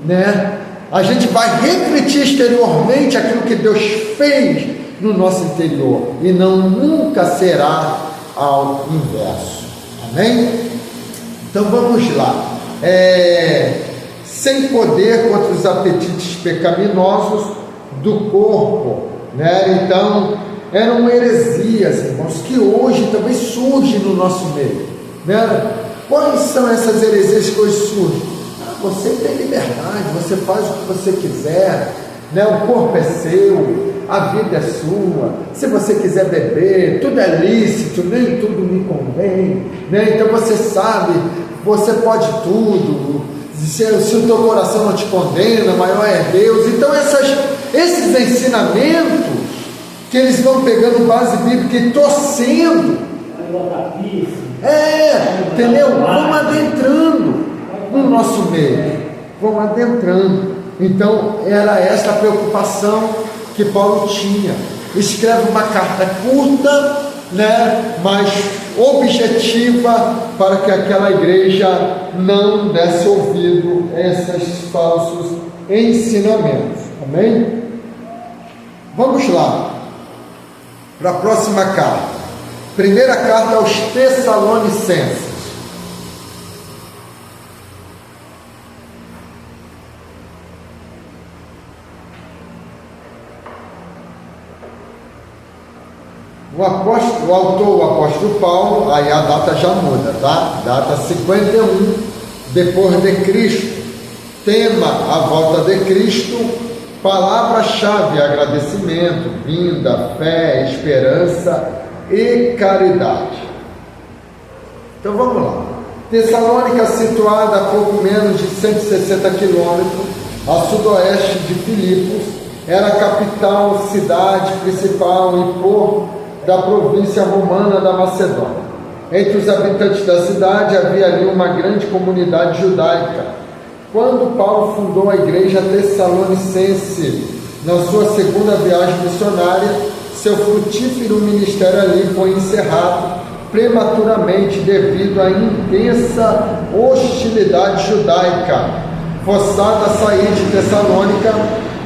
né? A gente vai refletir exteriormente aquilo que Deus fez no nosso interior, e nunca será ao inverso. Amém? Então vamos lá. Sem poder contra os apetites pecaminosos do corpo, né? Então eram heresias, irmãos, que hoje também surgem no nosso meio, né? Quais são essas heresias que hoje surgem? Você tem liberdade, você faz o que você quiser, né? O corpo é seu, a vida é sua. Se você quiser beber, tudo é lícito, nem tudo me convém, né? Então você sabe, você pode tudo. Se o teu coração não te condena, maior é Deus. Então esses ensinamentos que eles vão pegando base bíblica e torcendo, entendeu? Vão adentrando no nosso meio, vão adentrando. Então era essa a preocupação que Paulo tinha. Escreve uma carta curta, né, mas objetiva, para que aquela igreja não desse ouvido a esses falsos ensinamentos. Amém? Vamos lá para a próxima carta. Primeira carta aos Tessalonicenses. O apóstolo Paulo, aí a data já muda, tá? Data 51 depois de Cristo. Tema: a volta de Cristo. Palavra-chave: agradecimento, vinda, fé, esperança e caridade. Então vamos lá. Tessalônica, situada a pouco menos de 160 quilômetros a sudoeste de Filipos, era a capital, cidade principal e porto da província romana da Macedônia. Entre os habitantes da cidade havia ali uma grande comunidade judaica. Quando Paulo fundou a igreja tessalonicense, na sua segunda viagem missionária, seu frutífero ministério ali foi encerrado prematuramente devido à intensa hostilidade judaica. Forçado a sair de Tessalônica,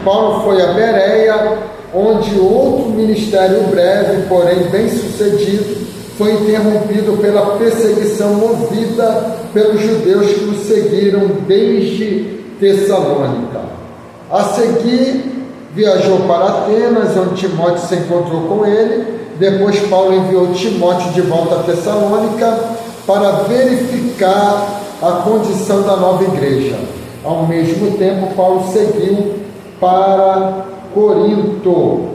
Paulo foi a Bereia, onde outro ministério breve, porém bem sucedido, foi interrompido pela perseguição movida pelos judeus que o seguiram desde Tessalônica. A seguir, viajou para Atenas, onde Timóteo se encontrou com ele. Depois Paulo enviou Timóteo de volta a Tessalônica para verificar a condição da nova igreja. Ao mesmo tempo, Paulo seguiu para Corinto.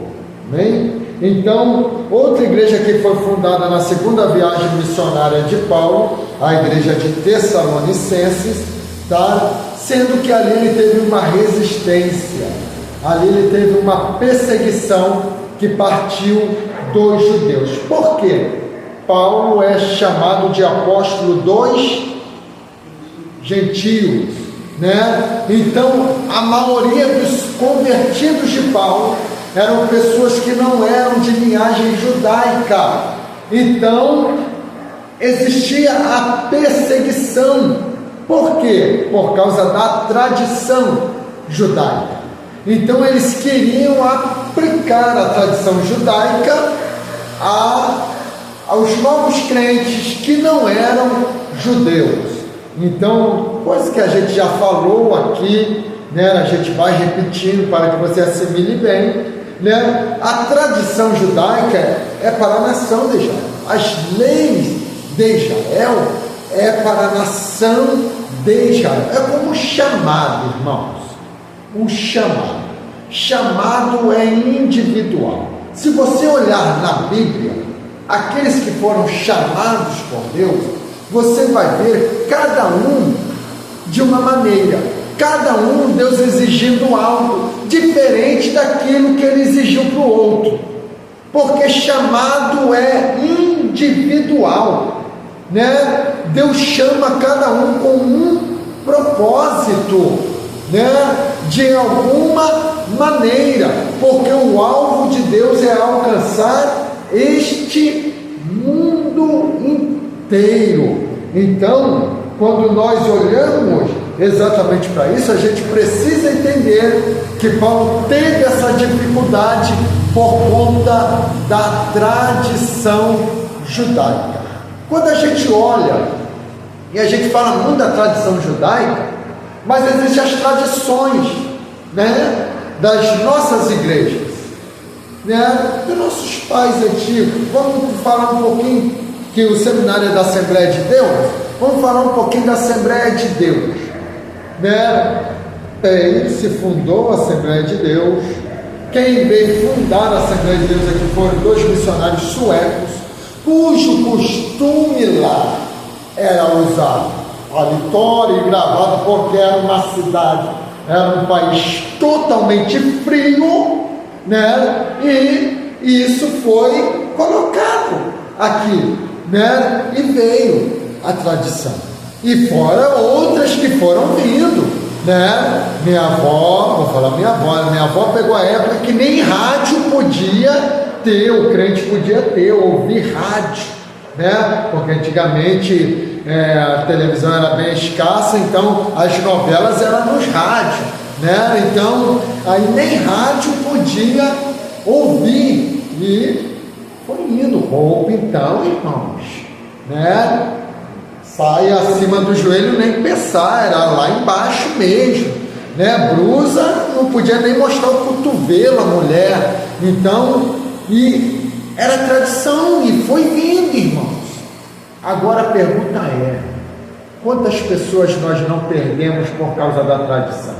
Amém? Então, outra igreja que foi fundada na segunda viagem missionária de Paulo, a igreja de Tessalonicenses, tá? Sendo que ali ele teve uma resistência, ali ele teve uma perseguição que partiu dos judeus. Por quê? Paulo é chamado de apóstolo dos gentios, né? Então, a maioria dos convertidos de Paulo eram pessoas que não eram de linhagem judaica. Então, existia a perseguição. Por quê? Por causa da tradição judaica. Então, eles queriam aplicar a tradição judaica aos novos crentes que não eram judeus. Então, coisa que a gente já falou aqui, né? A gente vai repetindo para que você assimile bem, né? A tradição judaica é para a nação de Israel. As leis de Israel é para a nação de Israel. É como chamado, irmãos. Um chamado. Chamado é individual. Se você olhar na Bíblia, aqueles que foram chamados por Deus, você vai ver cada um de uma maneira, cada um Deus exigindo algo diferente daquilo que ele exigiu para o outro, porque chamado é individual, né? Deus chama cada um com um propósito, né? De alguma maneira, porque o alvo de Deus é alcançar este mundo inteiro. Então, quando nós olhamos exatamente para isso, a gente precisa entender que Paulo teve essa dificuldade por conta da tradição judaica. Quando a gente olha e a gente fala muito da tradição judaica, mas existem as tradições, né, das nossas igrejas, né, dos nossos pais antigos. Vamos falar um pouquinho, que o seminário é da Assembleia de Deus, vamos falar um pouquinho da Assembleia de Deus, né? Se fundou a Assembleia de Deus. Quem veio fundar a Assembleia de Deus aqui foram 2 missionários suecos, cujo costume lá era usar auditório e gravado, porque era uma cidade, era um país totalmente frio, né? E isso foi colocado aqui, né? E veio a tradição. E fora outras que foram vindo, né? Minha avó pegou a época que nem rádio podia ter, o crente podia ter, ouvir rádio, né? Porque antigamente a televisão era bem escassa, então as novelas eram nos rádios, né? Então aí nem rádio podia ouvir, e foi indo roupa, então, irmãos, né? Saia acima do joelho nem pensar, era lá embaixo mesmo, né? Blusa não podia nem mostrar o cotovelo a mulher. Então, e era tradição e foi vindo, irmãos. Agora a pergunta é: quantas pessoas nós não perdemos por causa da tradição?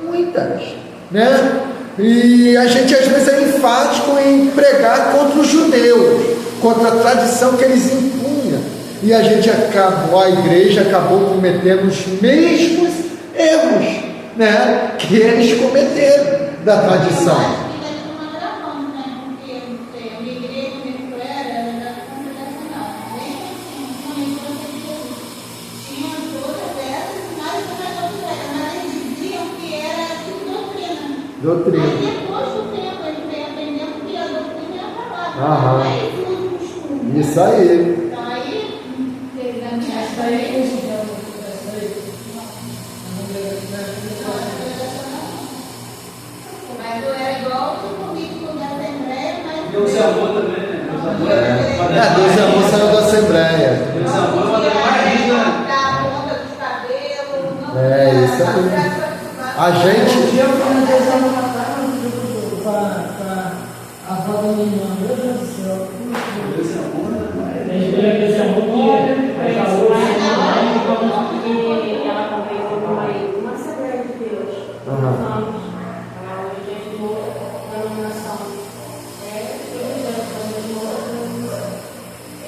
Muitas, né? E a gente às vezes é enfático em pregar contra os judeus, contra a tradição que eles impunham. E a gente a igreja acabou cometendo os mesmos erros, né, que eles cometeram da tradição. Doutrina. Aí depois do tempo ele veio aprendendo que a doutrina era a palavra. Aí ele usa o costume. Isso aí. Então aí teve a minha mas eu era igual o comigo da Assembleia, mas. Deus é amor também, né? Deus é amor saiu da Assembleia. Deus é amor, mas é mais rica. A ponta dos cabelos. Isso aí. A gente. Eu fui na Deus Amor para a avó da minha irmã, meu Deus do céu. Deus é amor, né? A gente vai dizer muito que Mas essa ela hoje conversou com uma Assembleia de Deus. Anos. Hoje a gente mudou a denominação.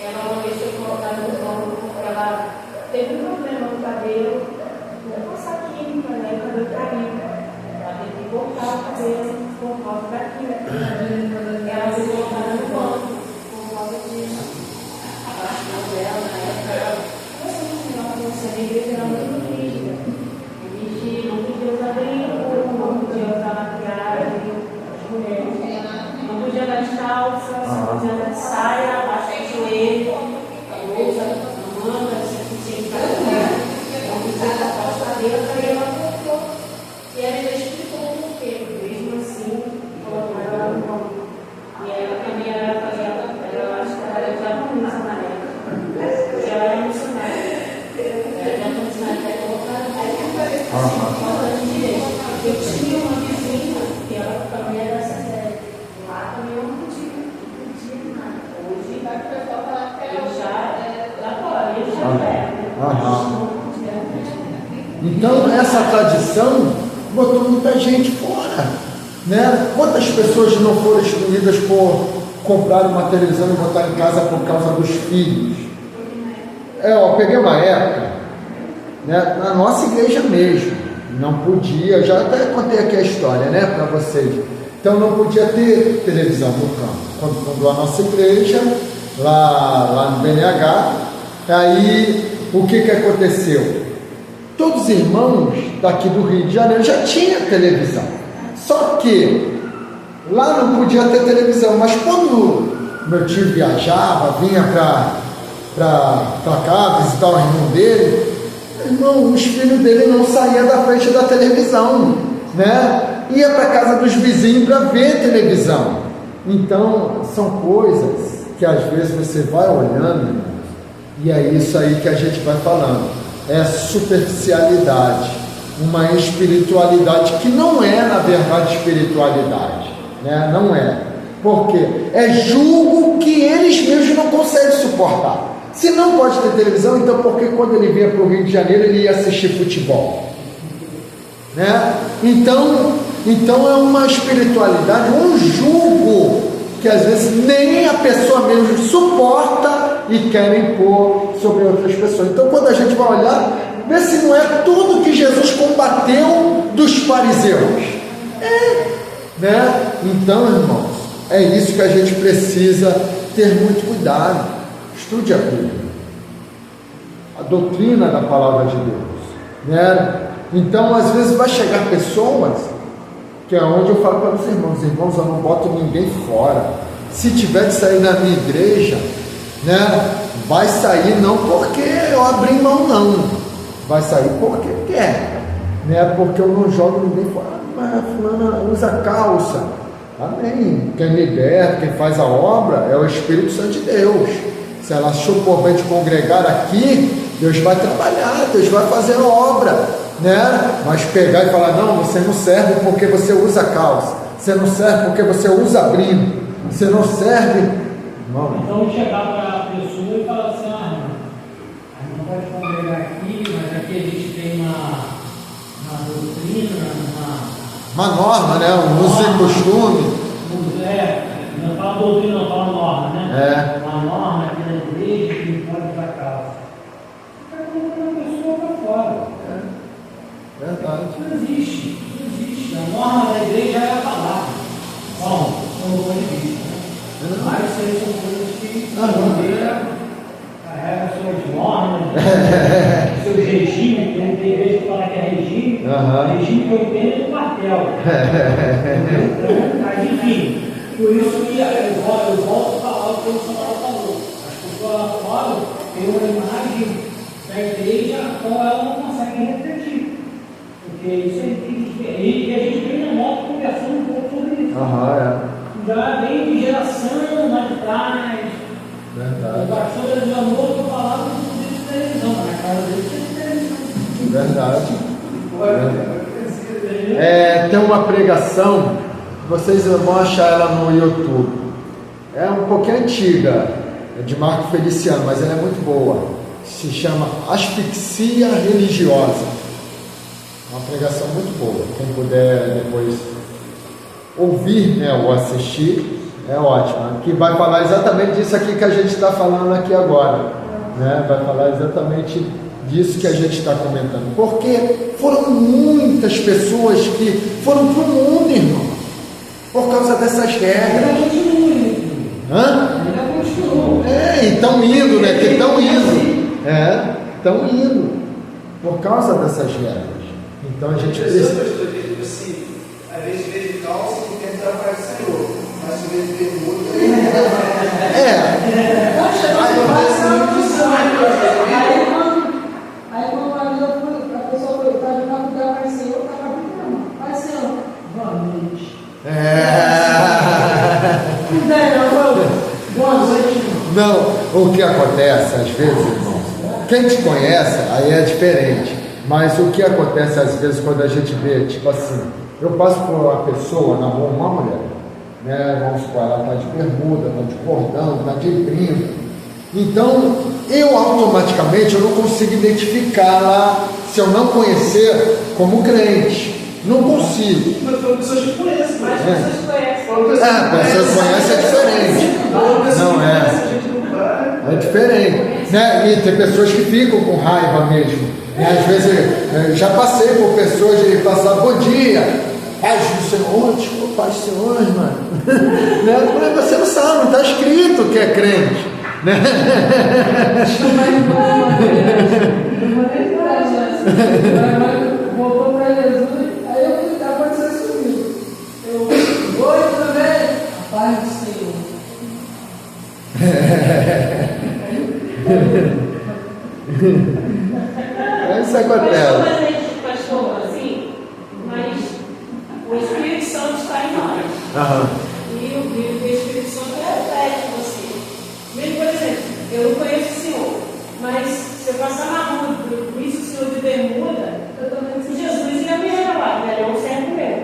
Ela uma vez foi colocada no banco porque ela teve um problema no cabelo. Vou passar química, né? O cabelo caiu. Ela teve que cortar o cabelo por causa da química. Ela foi colocada no banco por causa disso. A parte dela, na época, você me igreja era muito rígida. A gente não podia usar brinco, não podia usar maquiagem, as mulheres. Não podia andar de calça, não podia andar de saia, abaixo do joelho, a blusa, a manga, você tinha que ficar não podia tapar os cabelos, aí ela voltou. E ela já explicou o porquê. Mesmo assim, colocou ela no banco. E ela também era fazenda, eu acho que ela já não usa na época. Porque ela era missionária. Ela já não missionária, até colocar falta de direito. Eu tinha uma vizinha que ela também era essa série. Lá também eu não podia nada. Hoje vai para o pessoal falar que ela já lá fora, ele já é. Então essa tradição botou muita gente fora, né? Quantas pessoas não foram excluídas por comprar uma televisão e botar em casa por causa dos filhos? Eu peguei uma época, né, na nossa igreja mesmo, não podia, já até contei aqui a história, né, para vocês. Então não podia ter televisão no campo. Quando fundou a nossa igreja, lá no BNH, aí o que aconteceu? Todos os irmãos daqui do Rio de Janeiro já tinham televisão. Só que lá não podia ter televisão. Mas quando meu tio viajava, vinha para cá visitar o irmão dele, Irmão, os filhos dele não saíam da frente da televisão, né? Ia para casa dos vizinhos para ver televisão. Então, são coisas que às vezes você vai olhando, irmão, e é isso aí que a gente vai falando. É superficialidade, uma espiritualidade que não é, na verdade, espiritualidade, né? Não é. Por quê? É julgo que eles mesmos não conseguem suportar. Se não pode ter televisão, então por que quando ele vinha para o Rio de Janeiro ele ia assistir futebol? Né? Então é uma espiritualidade, um julgo que às vezes nem a pessoa mesmo suporta e quer impor sobre outras pessoas. Então quando a gente vai olhar, vê se não é tudo que Jesus combateu dos fariseus. Né? Então, irmãos, é isso que a gente precisa ter muito cuidado. Estude a Bíblia, a doutrina da palavra de Deus, né? Então, às vezes vai chegar pessoas, que é onde eu falo para os irmãos, eu não boto ninguém fora. Se tiver que sair da minha igreja, né, vai sair não porque eu abri mão, não, vai sair porque quer, né? Porque eu não jogo ninguém fora. Mas fulana usa calça, amém. Quem liberta, quem faz a obra é o Espírito Santo de Deus. Se ela achou por bem de congregar aqui, Deus vai trabalhar, Deus vai fazer a obra, né? Mas pegar e falar, não, você não serve porque você usa calça, você não serve porque você usa abrigo, você não serve. Não. Então chegar para a pessoa e falar assim, a gente não pode congregar aqui, mas aqui a gente tem uma doutrina, uma norma, né? Um uso e costume. Não fala doutrina, não fala norma, né? É. Uma norma aqui na igreja que não pode usar calça. Está colocando a pessoa para fora. Verdade. Não existe. A norma da igreja é a palavra. Bom, como ponto de vista, né? Mas isso aí são coisas que a igreja carrega suas normas, seus regimes, que não tem igreja que fala que é regime. Regime que eu tenho é do quartel. Mas enfim. Por isso que eu volto a falar o que o Samuel falou. As pessoas lá fora têm uma imagem da igreja a qual ela não consegue refletir. Porque isso é e a gente vem na moto conversando um pouco sobre isso. Já vem de geração lá de trás. Verdade. O pastor da Vila Nova falava de televisão, mas na casa dele tem televisão. Verdade. Tem uma pregação. Vocês vão achar ela no YouTube. É um pouquinho antiga, é de Marco Feliciano, mas ela é muito boa. Se chama Asfixia Religiosa. Uma pregação muito boa. Quem puder depois ouvir, né, ou assistir, é ótimo. Que vai falar exatamente disso aqui que a gente está falando aqui agora. Né? Vai falar exatamente disso que a gente está comentando. Porque foram muitas pessoas que foram para o mundo, irmão. Por causa dessas regras. Estão indo, né? Que estão indo. Estão indo. Por causa dessas regras. Então a gente precisa. Assim, às vezes vê de calça e quer entrar para o Senhor. Mas se vê de bermuda. Aí quando a pessoa está de uma lugar para o Senhor, está capitando. Vai, Senhor. Boa noite. Não, o que acontece às vezes, irmãos, quem te conhece, aí é diferente, mas o que acontece às vezes quando a gente vê, tipo assim, eu passo por uma pessoa na rua, uma mulher, né, vamos supor, ela está de bermuda, está de cordão, está de brinco, então eu automaticamente eu não consigo identificá-la, se eu não conhecer, como crente. Não consigo. Mas são pessoas que conhecem. Mas pessoas conhecem. Pessoas conhecem é diferente. Não é. É diferente. Né? E tem pessoas que ficam com raiva mesmo. E às vezes, já passei por pessoas de passar, bom dia, paz do Senhor, desculpa, paz do Senhor, irmão. Né? Você não sabe, não está escrito que é crente. Né? Voltou para Jesus, aí eu fui dar para ser sumido. Oi, tudo bem? A paz do Senhor. É isso isso acontece. Pastor, assim, mas o Espírito Santo está em nós. E o Espírito Santo reflete você. Mesmo, por exemplo, eu não conheço o Senhor, mas se eu passar na rua, isso o Senhor de bermuda, eu também disse, Jesus ia me revelar, né? É um servo meu.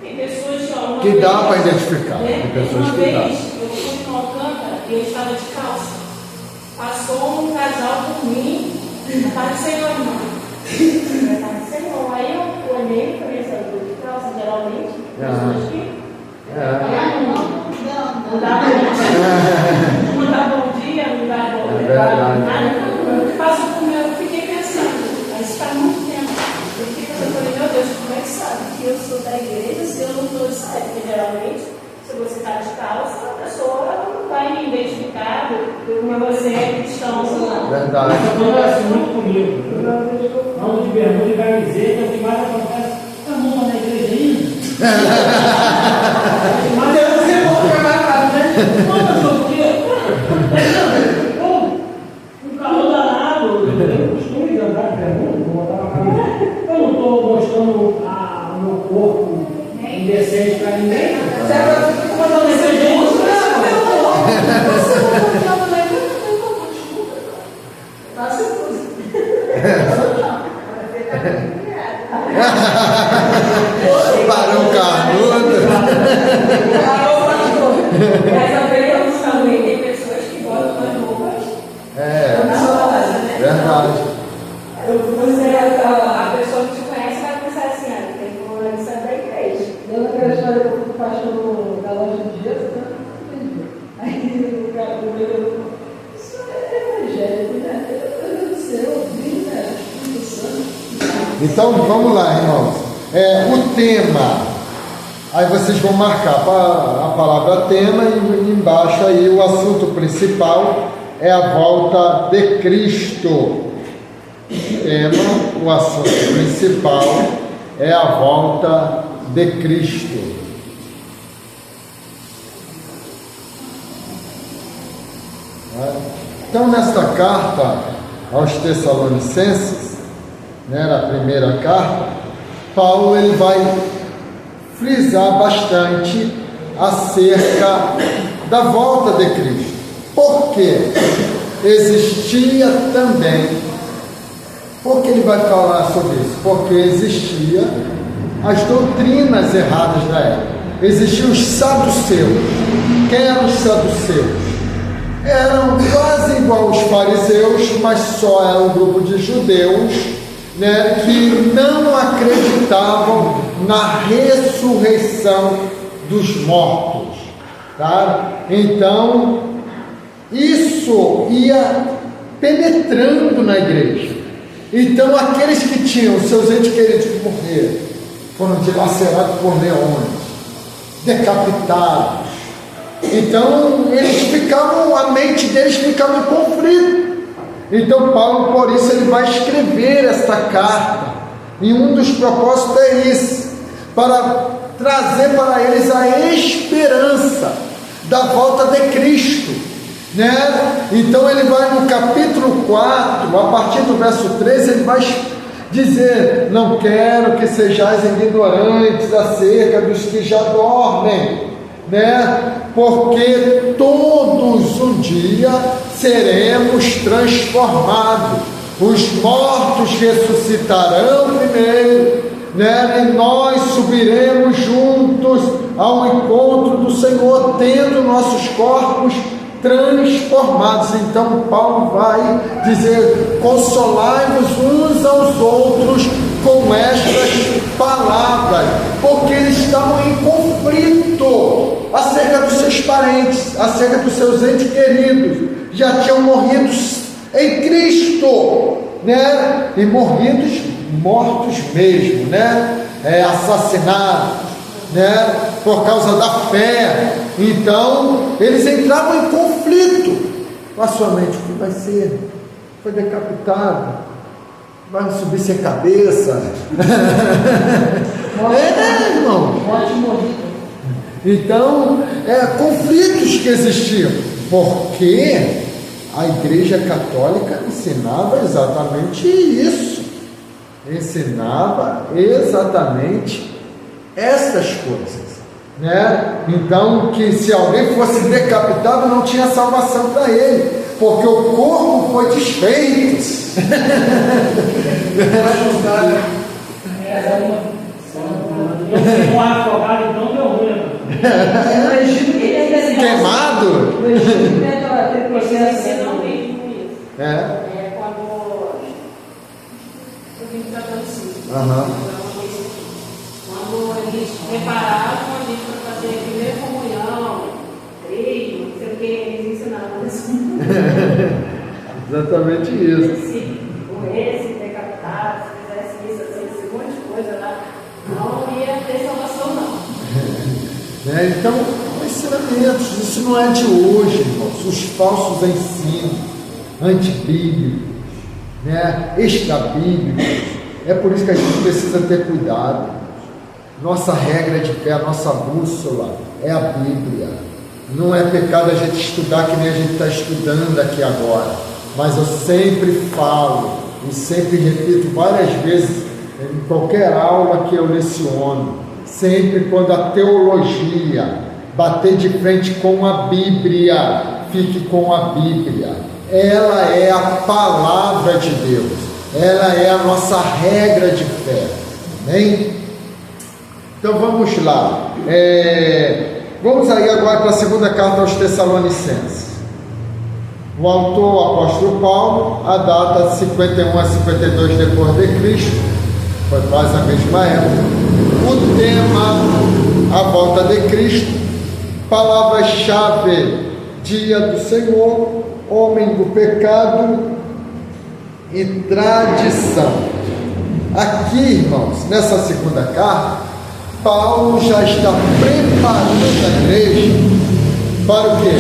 Tem pessoas que que dá para identificar. Tem pessoas uma que dá. vez eu fui em Alcântara e eu estava de calça. Passou um casal por mim, a paz do Senhor, irmão. A paz do Senhor. Aí eu olhei e falei, essa de calça, geralmente, pessoas que não dá bom dia, não dá bom dia. Passa por mim, eu fiquei pensando, mas isso faz muito tempo. Eu fiquei pensando, meu Deus, como é que sabe que eu sou da igreja se eu não estou de saia? Porque geralmente, se você está de calça, a pessoa não vai me identificar como você é cristão. Verdade. Acontece muito comigo. Ando de bermuda e camiseta, o que mais acontece? Tá bom na igreja ainda? Mas eu não sei como ficar marcado, né? Não, mas o quê? Um calor danado. Eu costumo de andar de bermuda, vou botar uma camiseta. Eu não estou mostrando o meu corpo indecente para ninguém. Barão Carnudo. Mas também tem pessoas que botam as roupas. Verdade. A pessoa que te conhece vai pensar assim, tem que sair da igreja. Dando aquela história que eu fui pastor da loja de Jesus, né? Aí o cara do meio falou, isso é evangélico, né? Meu Deus do céu, viu, né? Espírito Santo. Então vamos lá, irmãos. O tema, aí vocês vão marcar a palavra tema e embaixo aí o assunto principal é a volta de Cristo. O assunto principal é a volta de Cristo. Então, nesta carta aos Tessalonicenses, na primeira carta, Paulo ele vai frisar bastante acerca da volta de Cristo. Porque existia também, porque ele vai falar sobre isso? Porque existia as doutrinas erradas da época. Existiam os saduceus. Quem eram os saduceus? Eram quase igual aos fariseus, mas só era um grupo de judeus, que não acreditavam na ressurreição dos mortos. Tá? Então, isso ia penetrando na igreja. Então, aqueles que tinham seus entes queridos morrer, foram dilacerados por leões, decapitados. Então, a mente deles ficava em conflito. Então, Paulo, por isso, ele vai escrever esta carta. E um dos propósitos é isso, para trazer para eles a esperança da volta de Cristo. Então, ele vai no capítulo 4, a partir do verso 13, ele vai dizer: não quero que sejais ignorantes acerca dos que já dormem, porque todos um dia seremos transformados. Os mortos ressuscitarão primeiro, e nós subiremos juntos ao encontro do Senhor, tendo nossos corpos transformados. Então Paulo vai dizer: consolai-vos uns aos outros com estas palavras, porque eles estavam em conflito acerca dos seus parentes, acerca dos seus entes queridos, já tinham morrido em Cristo, e mortos mesmo, assassinados, por causa da fé. Então eles entravam em conflito com a sua mente: o que vai ser? Foi decapitado, vai subir sem cabeça. Irmão. Então, conflitos que existiam, porque A Igreja Católica ensinava exatamente isso. Ensinava exatamente essas coisas, né? Então, que se alguém fosse decapitado, não tinha salvação para ele, porque o corpo foi desfeito. Um afogado, então deu ruim. Queimado? No Egito tem processo Não mesmo isso. É. Quando eu vim tratando isso. Aham. Quando eles preparavam a gente para fazer a primeira comunhão, creio, não sei o que, eles ensinavam isso. Exatamente isso. Se morresse, decapitado, se fizesse isso, assim, esse monte de coisa lá, não ia ter salvação, não. Então, ensinamentos, isso não é de hoje, irmãos. Os falsos ensinos antibíblicos, né? Extrabíblicos. É por isso que a gente precisa ter cuidado. Nossa regra de fé, a nossa bússola é a Bíblia. Não é pecado a gente estudar que nem a gente está estudando aqui agora. Mas eu sempre falo e sempre repito várias vezes em qualquer aula que eu leciono, sempre quando a teologia bater de frente com a Bíblia, fique com a Bíblia. Ela é a palavra de Deus, ela é a nossa regra de fé. Amém? Então vamos lá. Vamos aí agora para a segunda carta aos Tessalonicenses. O autor, o apóstolo Paulo, a data 51 a 52 depois de Cristo, foi quase a mesma época. O tema, a volta de Cristo, palavra-chave, dia do Senhor, homem do pecado e tradição. Aqui, irmãos, nessa segunda carta, Paulo já está preparando a igreja para o quê?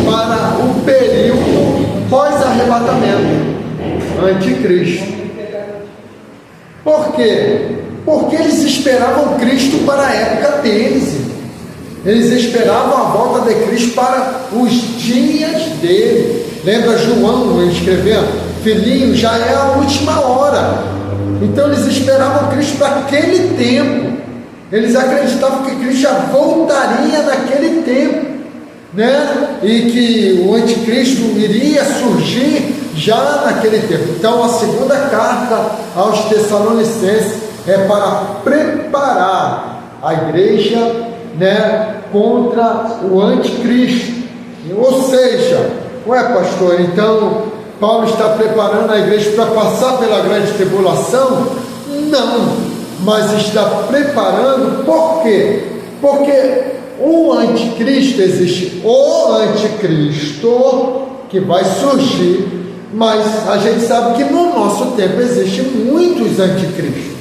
Para o período pós-arrebatamento, anticristo. Por quê? Porque eles esperavam Cristo para a época deles. Eles esperavam a volta de Cristo para os dias dele. Lembra João escrevendo? Filhinho, já é a última hora. Então eles esperavam Cristo para aquele tempo. Eles acreditavam que Cristo já voltaria naquele tempo, né? E que o anticristo iria surgir já naquele tempo. Então a segunda carta aos Tessalonicenses é para preparar a igreja, né, contra o anticristo. Ou seja, ué pastor, então Paulo está preparando a igreja para passar pela grande tribulação? Não, mas está preparando. Por quê? Porque o anticristo, existe o anticristo que vai surgir, mas a gente sabe que no nosso tempo existem muitos anticristos.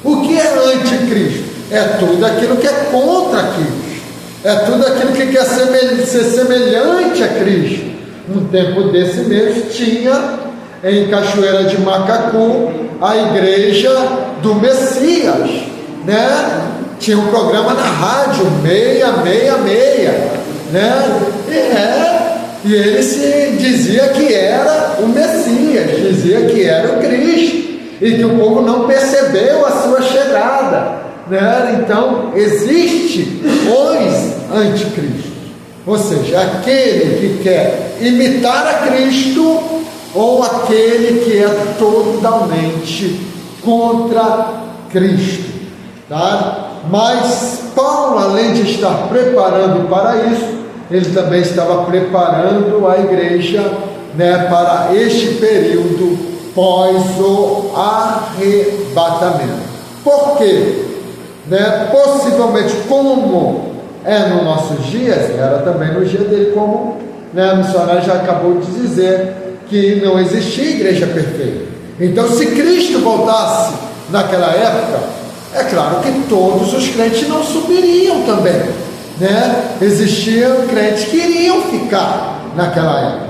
O que é anticristo? É tudo aquilo que é contra Cristo, é tudo aquilo que quer ser semelhante a Cristo. Um tempo desse mesmo tinha em Cachoeira de Macacu a igreja do Messias, né? Tinha um programa na rádio 666, né? E ele se dizia que era o Messias, dizia que era o Cristo, e que o povo não percebeu a sua chegada, né? Então existe os anticristos, ou seja, aquele que quer imitar a Cristo ou aquele que é totalmente contra Cristo, tá? Mas Paulo, além de estar preparando para isso, ele também estava preparando a igreja, né, para este período pós o arrebatamento. Por quê? Né? Possivelmente, como é nos nossos dias, era também no dia dele, como, né, a missionária já acabou de dizer, que não existia igreja perfeita. Então, se Cristo voltasse naquela época, é claro que todos os crentes não subiriam também, né? Existiam crentes que iriam ficar naquela época,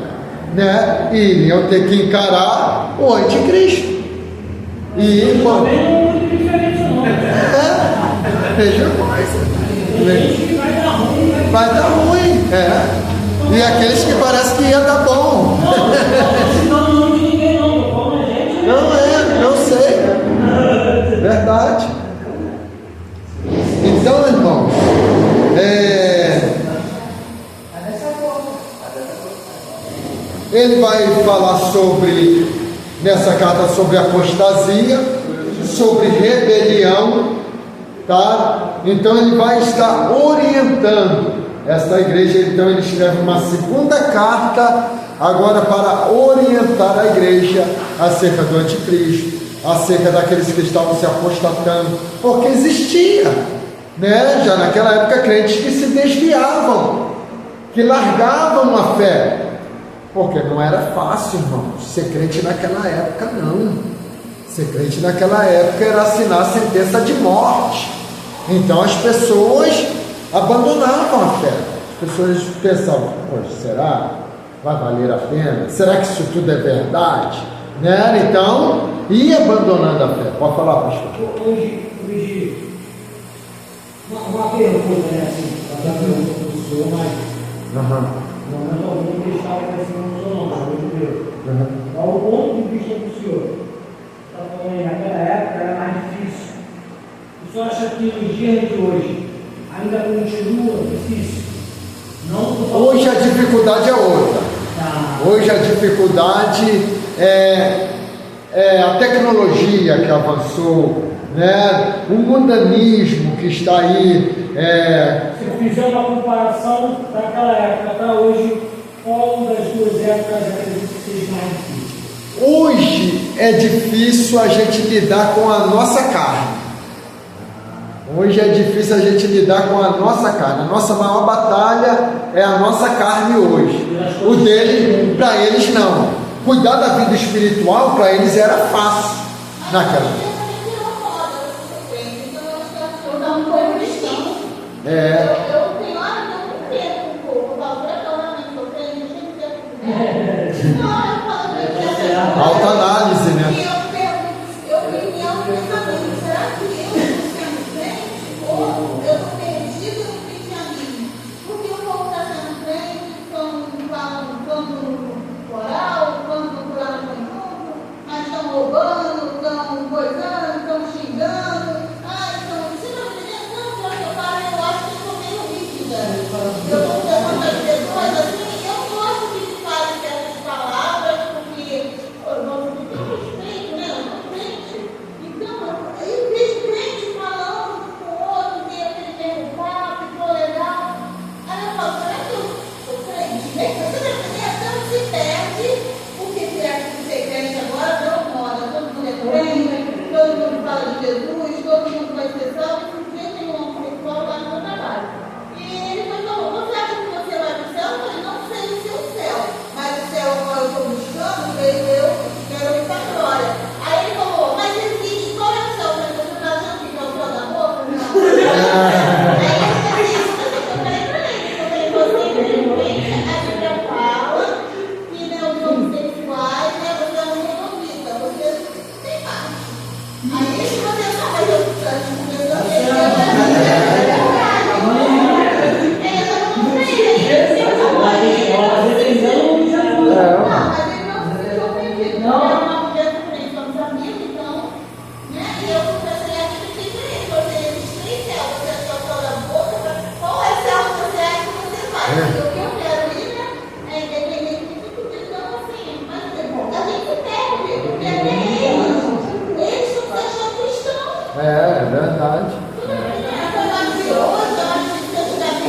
né? E iriam ter que encarar o anticristo. E bom, Também não é muito diferente, não. veja mais. Vai dar ruim, Vai dar ruim, E aqueles que parece que ia dar bom. vai falar nessa carta sobre apostasia, sobre rebelião, tá? Então ele vai estar orientando esta igreja. Então ele escreve uma segunda carta agora para orientar a igreja acerca do anticristo, acerca daqueles que estavam se apostatando, porque existia, né? Já naquela época, crentes que se desviavam, que largavam a fé, porque não era fácil, irmão, ser crente naquela época. Não, ser crente naquela época era assinar a sentença de morte. Então as pessoas abandonavam a fé. As pessoas pensavam: poxa, será? Vai valer a pena? Será que isso tudo é verdade? Né? Então, ia abandonando a fé. Pode falar, pastor. Hoje uma pergunta, né, assim, para dar pergunta para o senhor, mas não vou deixar o não, qual o ponto de vista do senhor? Está falando aí, naquela época era mais difícil. O senhor acha que nos dias de hoje ainda continua difícil? Hoje a dificuldade é outra. Hoje a dificuldade é a tecnologia que avançou, né? O mundanismo que está aí. Se fizer uma comparação daquela época para hoje, qual das duas épocas acredita que seja mais difícil? Hoje é difícil a gente lidar com a nossa carne. Hoje é difícil a gente lidar com a nossa carne. A nossa maior batalha é a nossa carne hoje. O dele, para eles não. Cuidar da vida espiritual, para eles era fácil naquela época. Alta análise, né?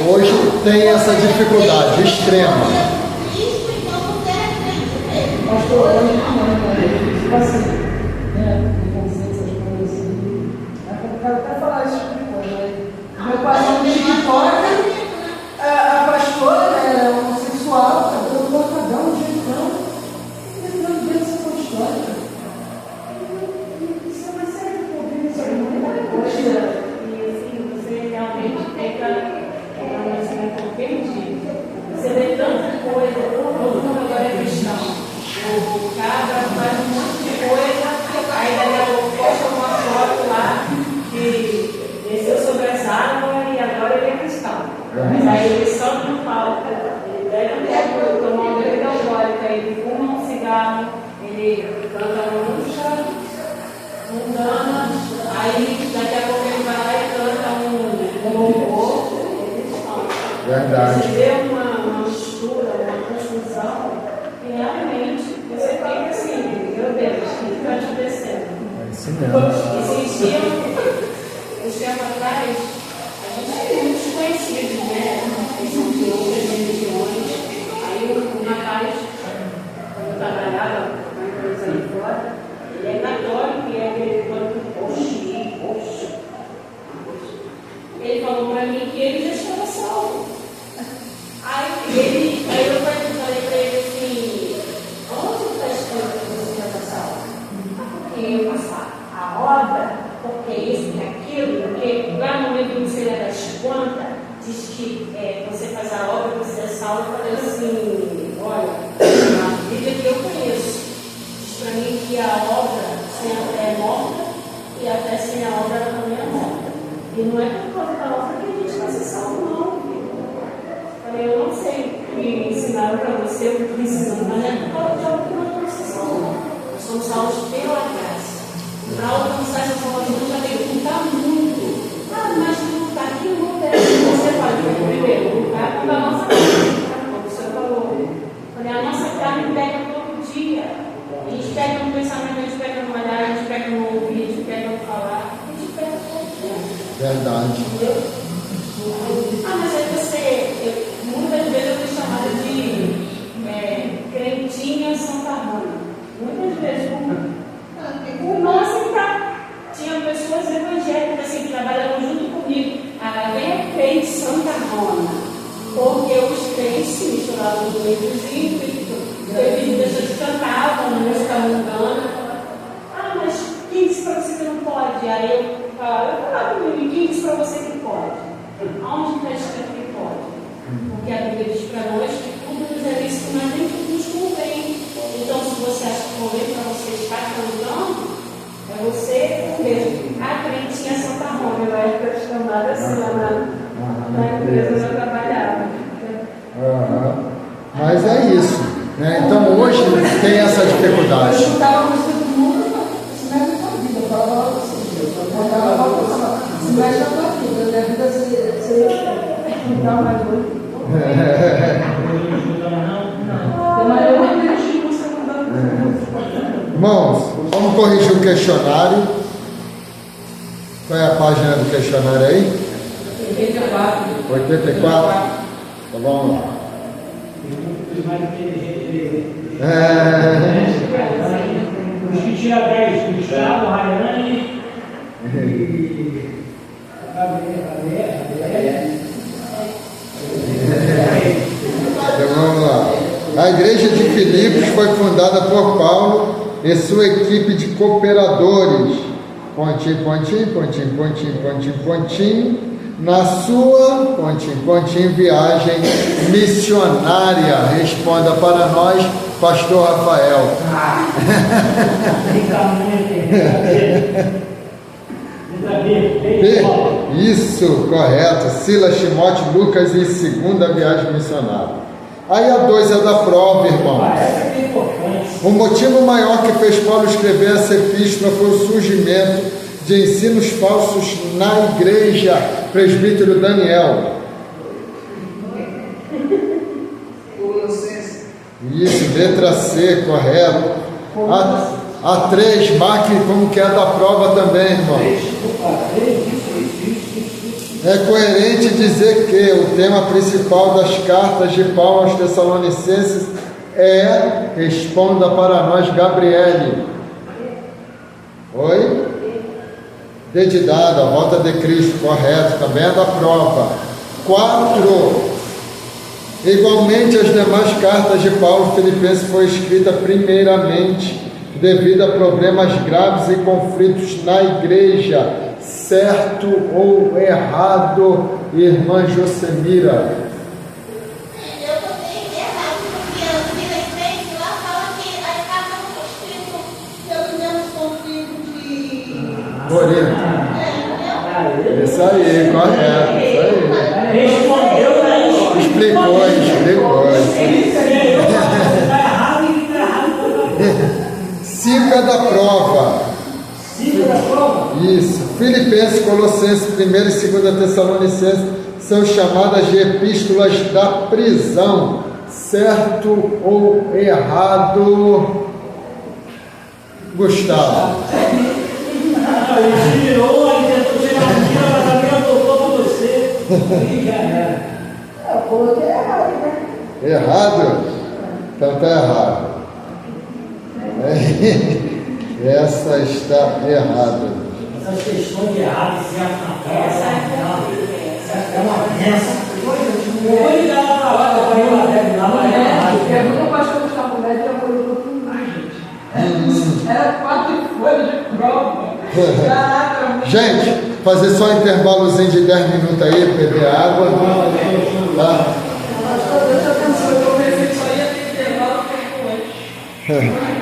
Hoje tem essa dificuldade extrema. Pastor, hoje não, tipo assim, né? Essas coisas assim. Eu quero até falar esse tipo de coisa. Meu pai é um TikTok, a pastora é homossexual, eu vou pagar um jeitão. Meu Deus, essa história. Isso é uma série de problemas, isso é muito. E assim, você realmente fica perdido. Você vê tanta coisa, todo mundo agora é cristão. O cara faz um monte de coisa, aí daqui a pouco posta uma foto lá que desceu sobre as árvores e agora ele é cristão. Mas aí ele só não falta, ele deve tomar uma bebida alcoólica, ele fuma um cigarro, ele canta música mundana, aí daqui a pouco ele vai lá e canta um louvor. Verdade. Você vê uma mistura, uma confusão, que realmente Existiam, uns tempos atrás, a gente tem muitos conhecidos, né? Eles são de outras religiões. Aí um rapaz, quando eu trabalhava na empresa ali fora, ele é católico e é aquele poxa. Ele falou para mim que ele já estava salvo. Aí eu falei para ele assim, onde está escrito que você já está salvo? Porque eu passar a obra, porque isso e aquilo, porque lá no livro do Senhor das Contas, diz que você faz a obra, você é salvo. Eu falei assim, olha, a Bíblia que eu conheço, diz para mim que a obra sem a fé é morta e a fé sem a obra também é morta. E não é por causa da obra que a gente vai ser salvo, não. Eu não sei o que ensinaram para você, o que estou ensinando, mas é por causa de algo que nós não somos salvos. Nós somos salvos pela graça. Para alcançar essa salvação, já tem que lutar muito. Mas lutar aqui não deve. Você pode ver primeiro, lutar quando a nossa carne, como o senhor falou. A nossa carne pega todo dia. A gente pega no pensamento, a gente pega no olhar, a gente pega no ouvir, a gente pega no falar. A gente pega todo dia. Verdade. Entendeu? Mas aí você, muitas vezes eu fui chamada de crentinha Santa Rona. Muitas vezes por não aceitar. Tinha pessoas evangélicas assim, que trabalhavam junto comigo. Vem a crente Santa Rona. Porque os crentes se misturavam no meiozinho, teve pessoas que cantavam, música mundana. Mas quem disse para você que não pode? Aí eu falava comigo, quem disse para você que pode? Aonde está escrito que pode? Porque a Bíblia diz para nós que tudo nos é lícito, mas nem tudo nos convém. Então, se você acha que convém para você estar cantando, é você mesmo. A crentinha Santa Roma, eu acho que eu chamada assim lá na empresa onde eu trabalhava. Mas é isso, né? Então, hoje tem essa dificuldade. Eu escutava a música do mundo, isso não é minha vida. Eu falava assim, eu contava uma coisa, se mexe na tua vida, minha vida você não mais muito. Mas eu não entendi você mudando. Irmãos, vamos corrigir o questionário. Qual é a página do questionário aí? 84. 84? Então vamos lá. Os que tiram 10, Gustavo, Rayane e Então vamos lá. A igreja de Filipos foi fundada por Paulo e sua equipe de cooperadores. Pontinho, pontinho, pontinho, pontinho, pontinho, pontinho. Na sua, pontinho, pontinho, viagem missionária. Responda para nós, Pastor Rafael. Isso, correto. Silas, Timóteo, Lucas e segunda viagem missionária. Aí a 2 é da prova, irmão. O motivo maior que fez Paulo escrever essa epístola foi o surgimento de ensinos falsos na igreja. Presbítero Daniel. Isso, letra C, correto. A 3, marque como que é da prova também, irmão. É coerente dizer que o tema principal das cartas de Paulo aos Tessalonicenses é responda para nós, Gabriele. Oi? Dedidado, a volta de Cristo, correto, também é da prova. 4. Igualmente as demais cartas de Paulo Filipenses foi escrita primeiramente devido a problemas graves e conflitos na igreja. Certo ou errado, irmã Josemira? Eu também errado, porque no Filipenses lá fala que as cartas não foram escritas pelos mesmos conflitos de Corinto. Isso aí, correto, isso aí. Respondeu daí. Explicou. Está errado e está errado. 5 é da prova. 5 da prova? Isso. Filipenses, Colossenses, 1 e 2 Tessalonicenses são chamadas de epístolas da prisão. Certo ou errado, Gustavo? ele girou, ele tentou chegar na mina, mas a mina voltou para você. E já era. Eu coloquei errado, né? Errado? Então está errado. Essa está errada. Essas questões de errado, certo na terra, é uma benção. Vou ligar lá para lá, para ir lá, deve lá, mas é errado. Pergunta o pastor Gustavo Neto, já colocou tudo mais, gente. Era 4 folhas de prova. Caraca, Gente, fazer só um intervalozinho de 10 minutos aí, beber água. Tá? pastor, Deus abençoe. Eu pensei que só ia ter intervalo tempo antes.